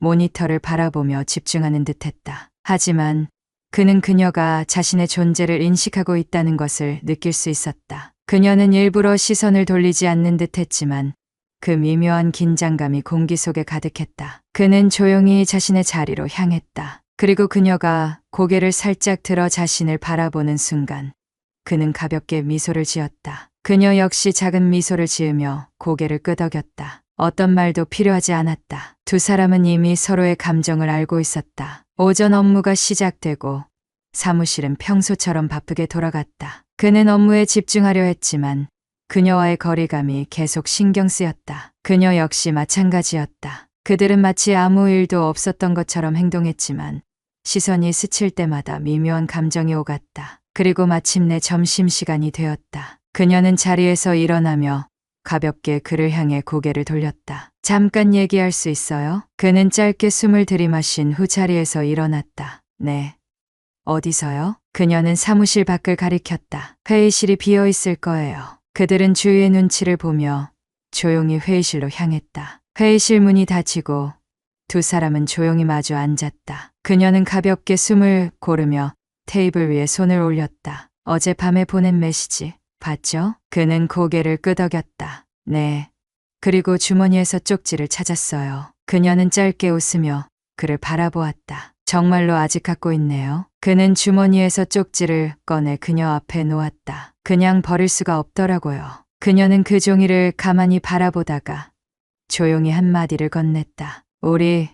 모니터를 바라보며 집중하는 듯했다. 하지만 그는 그녀가 자신의 존재를 인식하고 있다는 것을 느낄 수 있었다. 그녀는 일부러 시선을 돌리지 않는 듯했지만 그 미묘한 긴장감이 공기 속에 가득했다. 그는 조용히 자신의 자리로 향했다. 그리고 그녀가 고개를 살짝 들어 자신을 바라보는 순간 그는 가볍게 미소를 지었다. 그녀 역시 작은 미소를 지으며 고개를 끄덕였다. 어떤 말도 필요하지 않았다. 두 사람은 이미 서로의 감정을 알고 있었다. 오전 업무가 시작되고 사무실은 평소처럼 바쁘게 돌아갔다. 그는 업무에 집중하려 했지만 그녀와의 거리감이 계속 신경 쓰였다. 그녀 역시 마찬가지였다. 그들은 마치 아무 일도 없었던 것처럼 행동했지만 시선이 스칠 때마다 미묘한 감정이 오갔다. 그리고 마침내 점심시간이 되었다. 그녀는 자리에서 일어나며 가볍게 그를 향해 고개를 돌렸다. 잠깐 얘기할 수 있어요? 그는 짧게 숨을 들이마신 후 자리에서 일어났다. 네. 어디서요? 그녀는 사무실 밖을 가리켰다. 회의실이 비어 있을 거예요. 그들은 주위의 눈치를 보며 조용히 회의실로 향했다. 회의실 문이 닫히고 두 사람은 조용히 마주 앉았다. 그녀는 가볍게 숨을 고르며 테이블 위에 손을 올렸다. 어젯밤에 보낸 메시지 봤죠? 그는 고개를 끄덕였다. 네. 그리고 주머니에서 쪽지를 찾았어요. 그녀는 짧게 웃으며 그를 바라보았다. 정말로 아직 갖고 있네요. 그는 주머니에서 쪽지를 꺼내 그녀 앞에 놓았다. 그냥 버릴 수가 없더라고요. 그녀는 그 종이를 가만히 바라보다가 조용히 한마디를 건넸다. 우리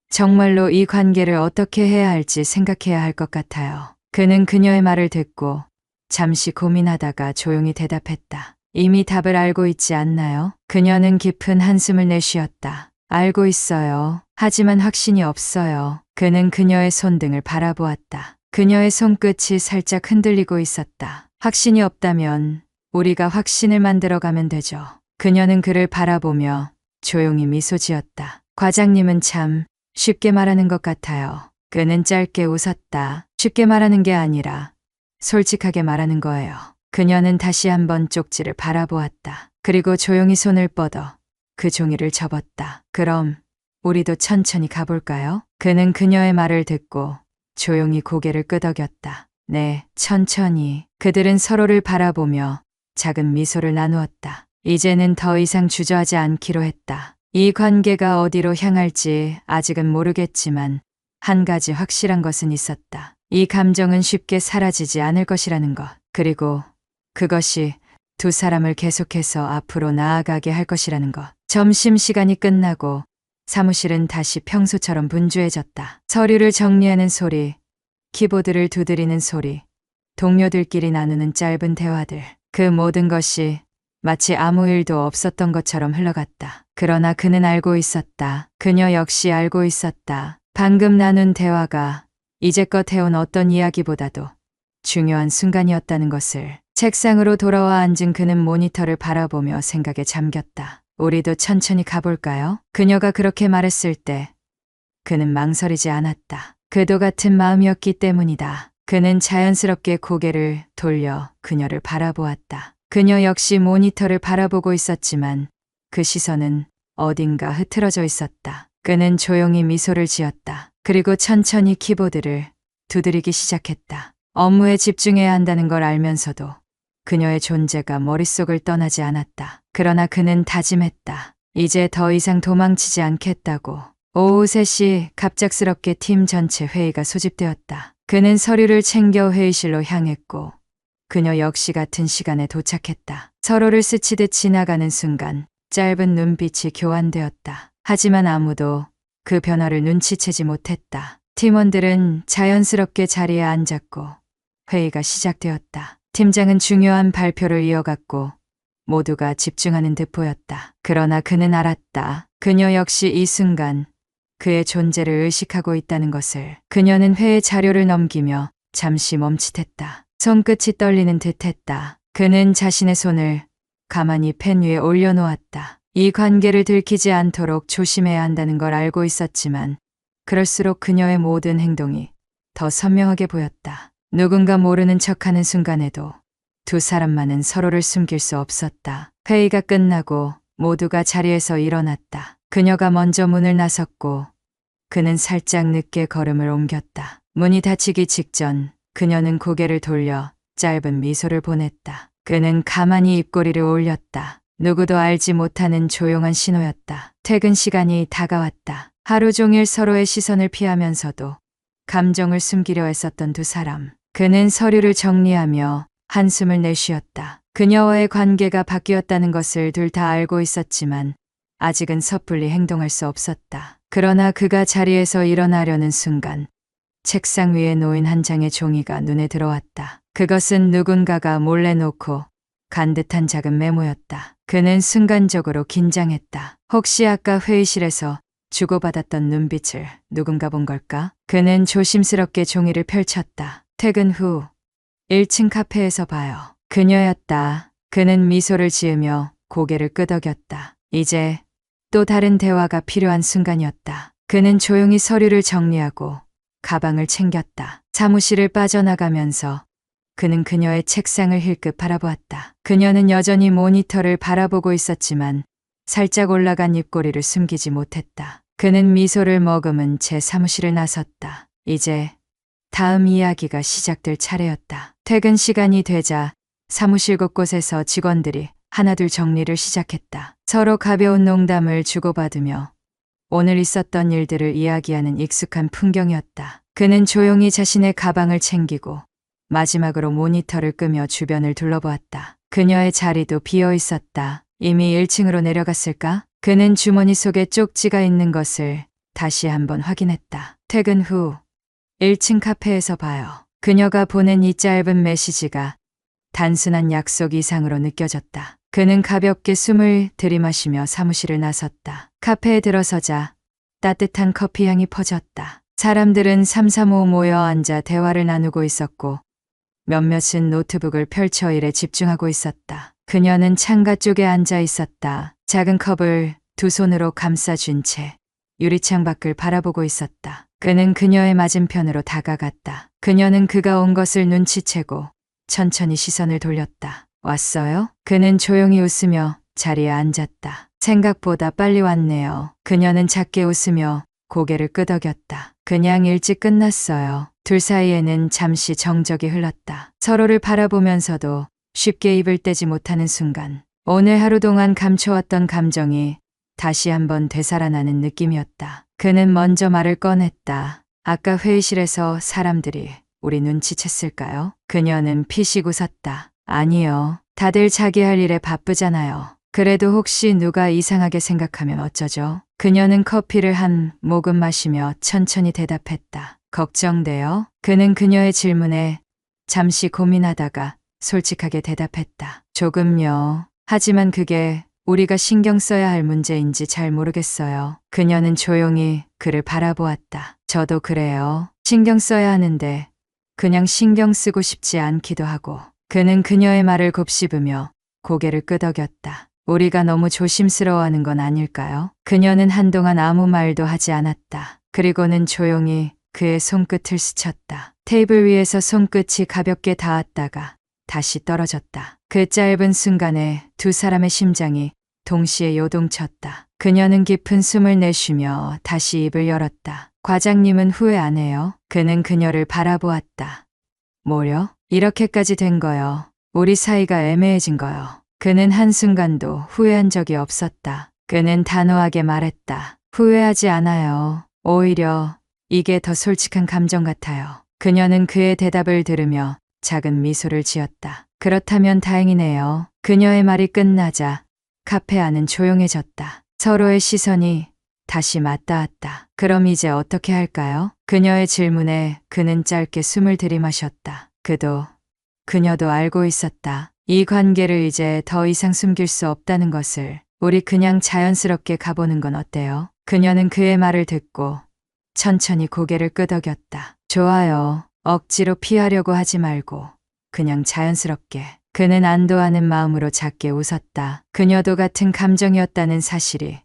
정말로 이 관계를 어떻게 해야 할지 생각해야 할 것 같아요. 그는 그녀의 말을 듣고 잠시 고민하다가 조용히 대답했다. 이미 답을 알고 있지 않나요? 그녀는 깊은 한숨을 내쉬었다. 알고 있어요. 하지만 확신이 없어요. 그는 그녀의 손등을 바라보았다. 그녀의 손끝이 살짝 흔들리고 있었다. 확신이 없다면 우리가 확신을 만들어가면 되죠. 그녀는 그를 바라보며 조용히 미소 지었다. 과장님은 참 쉽게 말하는 것 같아요. 그는 짧게 웃었다. 쉽게 말하는 게 아니라 솔직하게 말하는 거예요. 그녀는 다시 한번 쪽지를 바라보았다. 그리고 조용히 손을 뻗어 그 종이를 접었다. 그럼 우리도 천천히 가볼까요? 그는 그녀의 말을 듣고 조용히 고개를 끄덕였다. 네, 천천히. 그들은 서로를 바라보며 작은 미소를 나누었다. 이제는 더 이상 주저하지 않기로 했다. 이 관계가 어디로 향할지 아직은 모르겠지만 한 가지 확실한 것은 있었다. 이 감정은 쉽게 사라지지 않을 것이라는 것. 그리고 그것이 두 사람을 계속해서 앞으로 나아가게 할 것이라는 것. 점심시간이 끝나고 사무실은 다시 평소처럼 분주해졌다. 서류를 정리하는 소리, 키보드를 두드리는 소리, 동료들끼리 나누는 짧은 대화들. 그 모든 것이 마치 아무 일도 없었던 것처럼 흘러갔다. 그러나 그는 알고 있었다. 그녀 역시 알고 있었다. 방금 나눈 대화가 이제껏 해온 어떤 이야기보다도 중요한 순간이었다는 것을. 책상으로 돌아와 앉은 그는 모니터를 바라보며 생각에 잠겼다. 우리도 천천히 가볼까요? 그녀가 그렇게 말했을 때 그는 망설이지 않았다. 그도 같은 마음이었기 때문이다. 그는 자연스럽게 고개를 돌려 그녀를 바라보았다. 그녀 역시 모니터를 바라보고 있었지만 그 시선은 어딘가 흐트러져 있었다. 그는 조용히 미소를 지었다. 그리고 천천히 키보드를 두드리기 시작했다. 업무에 집중해야 한다는 걸 알면서도 그녀의 존재가 머릿속을 떠나지 않았다. 그러나 그는 다짐했다. 이제 더 이상 도망치지 않겠다고. 오후 3시 갑작스럽게 팀 전체 회의가 소집되었다. 그는 서류를 챙겨 회의실로 향했고 그녀 역시 같은 시간에 도착했다. 서로를 스치듯 지나가는 순간 짧은 눈빛이 교환되었다. 하지만 아무도 그 변화를 눈치채지 못했다. 팀원들은 자연스럽게 자리에 앉았고 회의가 시작되었다. 팀장은 중요한 발표를 이어갔고 모두가 집중하는 듯 보였다. 그러나 그는 알았다. 그녀 역시 이 순간 그의 존재를 의식하고 있다는 것을. 그녀는 회의 자료를 넘기며 잠시 멈칫했다. 손끝이 떨리는 듯했다. 그는 자신의 손을 가만히 펜 위에 올려놓았다. 이 관계를 들키지 않도록 조심해야 한다는 걸 알고 있었지만 그럴수록 그녀의 모든 행동이 더 선명하게 보였다. 누군가 모르는 척하는 순간에도 두 사람만은 서로를 숨길 수 없었다. 회의가 끝나고 모두가 자리에서 일어났다. 그녀가 먼저 문을 나섰고 그는 살짝 늦게 걸음을 옮겼다. 문이 닫히기 직전 그녀는 고개를 돌려 짧은 미소를 보냈다. 그는 가만히 입꼬리를 올렸다. 누구도 알지 못하는 조용한 신호였다. 퇴근 시간이 다가왔다. 하루 종일 서로의 시선을 피하면서도 감정을 숨기려 했었던 두 사람. 그는 서류를 정리하며 한숨을 내쉬었다. 그녀와의 관계가 바뀌었다는 것을 둘 다 알고 있었지만 아직은 섣불리 행동할 수 없었다. 그러나 그가 자리에서 일어나려는 순간 책상 위에 놓인 한 장의 종이가 눈에 들어왔다. 그것은 누군가가 몰래 놓고 간 듯한 작은 메모였다. 그는 순간적으로 긴장했다. 혹시 아까 회의실에서 주고받았던 눈빛을 누군가 본 걸까? 그는 조심스럽게 종이를 펼쳤다. 퇴근 후 1층 카페에서 봐요. 그녀였다. 그는 미소를 지으며 고개를 끄덕였다. 이제 또 다른 대화가 필요한 순간이었다. 그는 조용히 서류를 정리하고 가방을 챙겼다. 사무실을 빠져나가면서 그는 그녀의 책상을 힐끗 바라보았다. 그녀는 여전히 모니터를 바라보고 있었지만 살짝 올라간 입꼬리를 숨기지 못했다. 그는 미소를 머금은 채 사무실을 나섰다. 이제 다음 이야기가 시작될 차례였다. 퇴근 시간이 되자 사무실 곳곳에서 직원들이 하나둘 정리를 시작했다. 서로 가벼운 농담을 주고받으며 오늘 있었던 일들을 이야기하는 익숙한 풍경이었다. 그는 조용히 자신의 가방을 챙기고 마지막으로 모니터를 끄며 주변을 둘러보았다. 그녀의 자리도 비어 있었다. 이미 1층으로 내려갔을까? 그는 주머니 속에 쪽지가 있는 것을 다시 한번 확인했다. 퇴근 후 1층 카페에서 봐요. 그녀가 보낸 이 짧은 메시지가 단순한 약속 이상으로 느껴졌다. 그는 가볍게 숨을 들이마시며 사무실을 나섰다. 카페에 들어서자 따뜻한 커피 향이 퍼졌다. 사람들은 삼삼오오 모여 앉아 대화를 나누고 있었고 몇몇은 노트북을 펼쳐 일에 집중하고 있었다. 그녀는 창가 쪽에 앉아 있었다. 작은 컵을 두 손으로 감싸준 채 유리창 밖을 바라보고 있었다. 그는 그녀의 맞은편으로 다가갔다. 그녀는 그가 온 것을 눈치채고 천천히 시선을 돌렸다. 왔어요? 그는 조용히 웃으며 자리에 앉았다. 생각보다 빨리 왔네요. 그녀는 작게 웃으며 고개를 끄덕였다. 그냥 일찍 끝났어요. 둘 사이에는 잠시 정적이 흘렀다. 서로를 바라보면서도 쉽게 입을 떼지 못하는 순간 오늘 하루 동안 감춰왔던 감정이 다시 한번 되살아나는 느낌이었다. 그는 먼저 말을 꺼냈다. 아까 회의실에서 사람들이 우리 눈치챘을까요? 그녀는 피식 웃었다. 아니요. 다들 자기 할 일에 바쁘잖아요. 그래도 혹시 누가 이상하게 생각하면 어쩌죠? 그녀는 커피를 한 모금 마시며 천천히 대답했다. 걱정돼요? 그는 그녀의 질문에 잠시 고민하다가 솔직하게 대답했다. 조금요. 하지만 그게 우리가 신경 써야 할 문제인지 잘 모르겠어요. 그녀는 조용히 그를 바라보았다. 저도 그래요. 신경 써야 하는데 그냥 신경 쓰고 싶지 않기도 하고. 그는 그녀의 말을 곱씹으며 고개를 끄덕였다. 우리가 너무 조심스러워하는 건 아닐까요? 그녀는 한동안 아무 말도 하지 않았다. 그리고는 조용히 그의 손끝을 스쳤다. 테이블 위에서 손끝이 가볍게 닿았다가 다시 떨어졌다. 그 짧은 순간에 두 사람의 심장이 동시에 요동쳤다. 그녀는 깊은 숨을 내쉬며 다시 입을 열었다. 과장님은 후회 안 해요? 그는 그녀를 바라보았다. 뭐려? 이렇게까지 된 거요. 우리 사이가 애매해진 거요. 그는 한순간도 후회한 적이 없었다. 그는 단호하게 말했다. 후회하지 않아요. 오히려 이게 더 솔직한 감정 같아요. 그녀는 그의 대답을 들으며 작은 미소를 지었다. 그렇다면 다행이네요. 그녀의 말이 끝나자 카페 안은 조용해졌다. 서로의 시선이 다시 맞닿았다. 그럼 이제 어떻게 할까요? 그녀의 질문에 그는 짧게 숨을 들이마셨다. 그녀도 알고 있었다. 이 관계를 이제 더 이상 숨길 수 없다는 것을. 우리 그냥 자연스럽게 가보는 건 어때요? 그녀는 그의 말을 듣고 천천히 고개를 끄덕였다. 좋아요. 억지로 피하려고 하지 말고 그냥 자연스럽게. 그는 안도하는 마음으로 작게 웃었다. 그녀도 같은 감정이었다는 사실이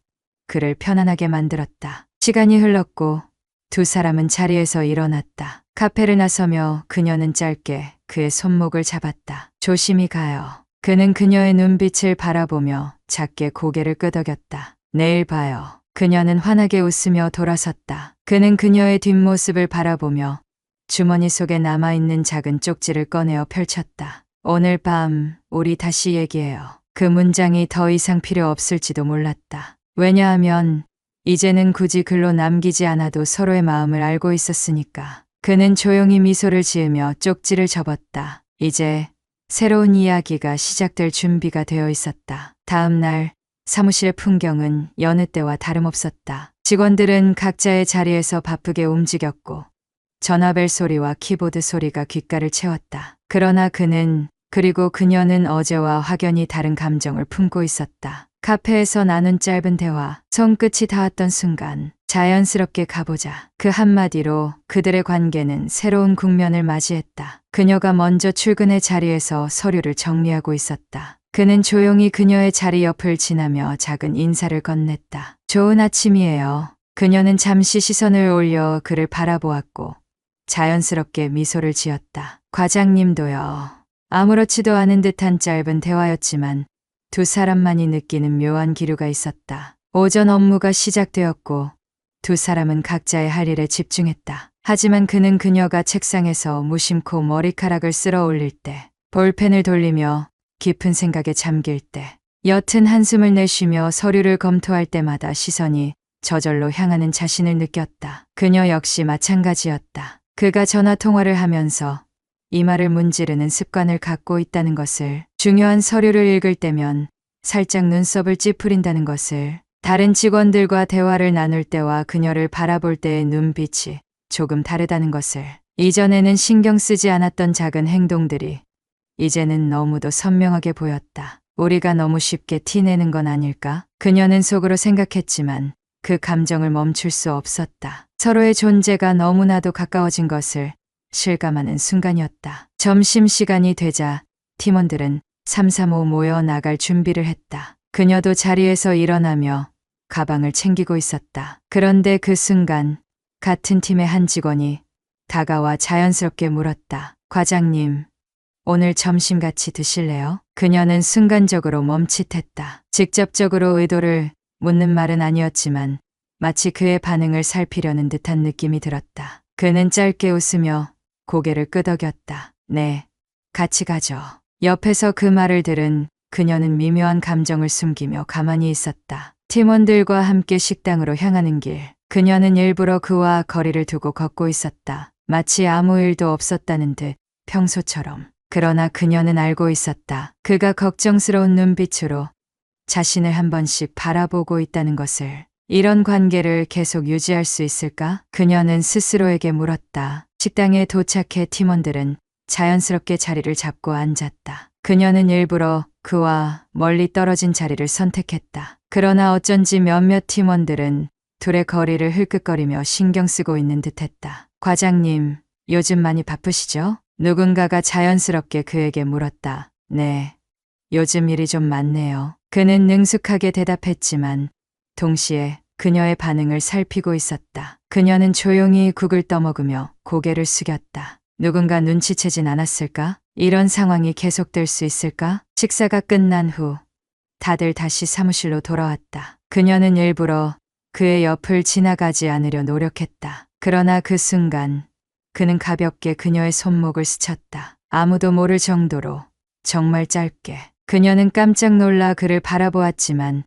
그를 편안하게 만들었다. 시간이 흘렀고 두 사람은 자리에서 일어났다. 카페를 나서며 그녀는 짧게 그의 손목을 잡았다. 조심히 가요. 그는 그녀의 눈빛을 바라보며 작게 고개를 끄덕였다. 내일 봐요. 그녀는 환하게 웃으며 돌아섰다. 그는 그녀의 뒷모습을 바라보며 주머니 속에 남아있는 작은 쪽지를 꺼내어 펼쳤다. 오늘 밤 우리 다시 얘기해요. 그 문장이 더 이상 필요 없을지도 몰랐다. 왜냐하면 이제는 굳이 글로 남기지 않아도 서로의 마음을 알고 있었으니까. 그는 조용히 미소를 지으며 쪽지를 접었다. 이제 새로운 이야기가 시작될 준비가 되어 있었다. 다음 날 사무실의 풍경은 여느 때와 다름없었다. 직원들은 각자의 자리에서 바쁘게 움직였고 전화벨 소리와 키보드 소리가 귓가를 채웠다. 그러나 그리고 그녀는 어제와 확연히 다른 감정을 품고 있었다. 카페에서 나눈 짧은 대화, 손끝이 닿았던 순간 자연스럽게 가보자. 그 한마디로 그들의 관계는 새로운 국면을 맞이했다. 그녀가 먼저 출근의 자리에서 서류를 정리하고 있었다. 그는 조용히 그녀의 자리 옆을 지나며 작은 인사를 건넸다. 좋은 아침이에요. 그녀는 잠시 시선을 올려 그를 바라보았고 자연스럽게 미소를 지었다. 과장님도요. 아무렇지도 않은 듯한 짧은 대화였지만 두 사람만이 느끼는 묘한 기류가 있었다. 오전 업무가 시작되었고 두 사람은 각자의 할 일에 집중했다. 하지만 그는 그녀가 책상에서 무심코 머리카락을 쓸어 올릴 때, 볼펜을 돌리며 깊은 생각에 잠길 때, 옅은 한숨을 내쉬며 서류를 검토할 때마다 시선이 저절로 향하는 자신을 느꼈다. 그녀 역시 마찬가지였다. 그가 전화 통화를 하면서 이마를 문지르는 습관을 갖고 있다는 것을, 중요한 서류를 읽을 때면 살짝 눈썹을 찌푸린다는 것을, 다른 직원들과 대화를 나눌 때와 그녀를 바라볼 때의 눈빛이 조금 다르다는 것을, 이전에는 신경 쓰지 않았던 작은 행동들이 이제는 너무도 선명하게 보였다. 우리가 너무 쉽게 티내는 건 아닐까? 그녀는 속으로 생각했지만 그 감정을 멈출 수 없었다. 서로의 존재가 너무나도 가까워진 것을 실감하는 순간이었다. 점심시간이 되자 팀원들은 삼삼오오 모여 나갈 준비를 했다. 그녀도 자리에서 일어나며 가방을 챙기고 있었다. 그런데 그 순간 같은 팀의 한 직원이 다가와 자연스럽게 물었다. 과장님, 오늘 점심 같이 드실래요? 그녀는 순간적으로 멈칫했다. 직접적으로 의도를 묻는 말은 아니었지만 마치 그의 반응을 살피려는 듯한 느낌이 들었다. 그는 짧게 웃으며 고개를 끄덕였다. 네, 같이 가죠. 옆에서 그 말을 들은 그녀는 미묘한 감정을 숨기며 가만히 있었다. 팀원들과 함께 식당으로 향하는 길, 그녀는 일부러 그와 거리를 두고 걷고 있었다. 마치 아무 일도 없었다는 듯 평소처럼. 그러나 그녀는 알고 있었다. 그가 걱정스러운 눈빛으로 자신을 한 번씩 바라보고 있다는 것을. 이런 관계를 계속 유지할 수 있을까? 그녀는 스스로에게 물었다. 식당에 도착해 팀원들은 자연스럽게 자리를 잡고 앉았다. 그녀는 일부러 그와 멀리 떨어진 자리를 선택했다. 그러나 어쩐지 몇몇 팀원들은 둘의 거리를 흘끗거리며 신경 쓰고 있는 듯했다. 과장님, 요즘 많이 바쁘시죠? 누군가가 자연스럽게 그에게 물었다. 네, 요즘 일이 좀 많네요. 그는 능숙하게 대답했지만 동시에 그녀의 반응을 살피고 있었다. 그녀는 조용히 국을 떠먹으며 고개를 숙였다. 누군가 눈치채진 않았을까? 이런 상황이 계속될 수 있을까? 식사가 끝난 후 다들 다시 사무실로 돌아왔다. 그녀는 일부러 그의 옆을 지나가지 않으려 노력했다. 그러나 그 순간 그는 가볍게 그녀의 손목을 스쳤다. 아무도 모를 정도로, 정말 짧게. 그녀는 깜짝 놀라 그를 바라보았지만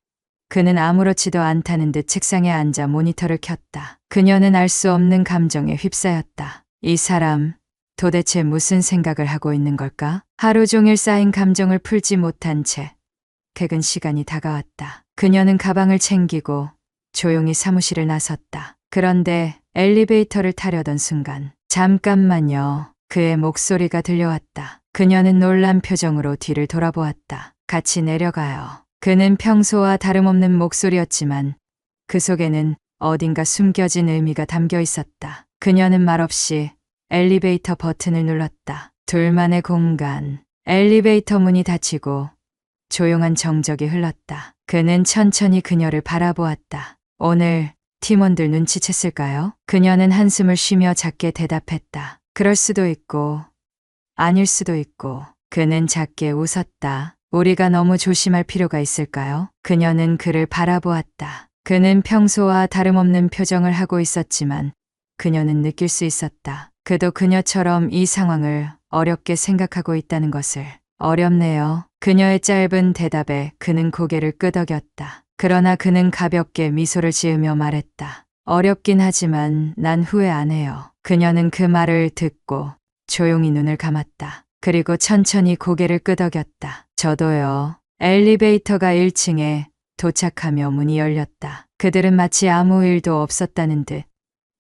그는 아무렇지도 않다는 듯 책상에 앉아 모니터를 켰다. 그녀는 알 수 없는 감정에 휩싸였다. 이 사람, 도대체 무슨 생각을 하고 있는 걸까? 하루 종일 쌓인 감정을 풀지 못한 채 퇴근 시간이 다가왔다. 그녀는 가방을 챙기고 조용히 사무실을 나섰다. 그런데 엘리베이터를 타려던 순간, 잠깐만요. 그의 목소리가 들려왔다. 그녀는 놀란 표정으로 뒤를 돌아보았다. 같이 내려가요. 그는 평소와 다름없는 목소리였지만 그 속에는 어딘가 숨겨진 의미가 담겨 있었다. 그녀는 말없이 엘리베이터 버튼을 눌렀다. 둘만의 공간, 엘리베이터 문이 닫히고 조용한 정적이 흘렀다. 그는 천천히 그녀를 바라보았다. 오늘 팀원들 눈치챘을까요? 그녀는 한숨을 쉬며 작게 대답했다. 그럴 수도 있고 아닐 수도 있고. 그는 작게 웃었다. 우리가 너무 조심할 필요가 있을까요? 그녀는 그를 바라보았다. 그는 평소와 다름없는 표정을 하고 있었지만 그녀는 느낄 수 있었다. 그도 그녀처럼 이 상황을 어렵게 생각하고 있다는 것을. 어렵네요. 그녀의 짧은 대답에 그는 고개를 끄덕였다. 그러나 그는 가볍게 미소를 지으며 말했다. 어렵긴 하지만 난 후회 안 해요. 그녀는 그 말을 듣고 조용히 눈을 감았다. 그리고 천천히 고개를 끄덕였다. 저도요. 엘리베이터가 1층에 도착하며 문이 열렸다. 그들은 마치 아무 일도 없었다는 듯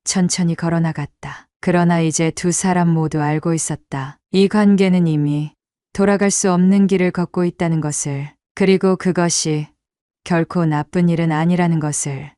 천천히 걸어나갔다. 그러나 이제 두 사람 모두 알고 있었다. 이 관계는 이미 돌아갈 수 없는 길을 걷고 있다는 것을. 그리고 그것이 결코 나쁜 일은 아니라는 것을.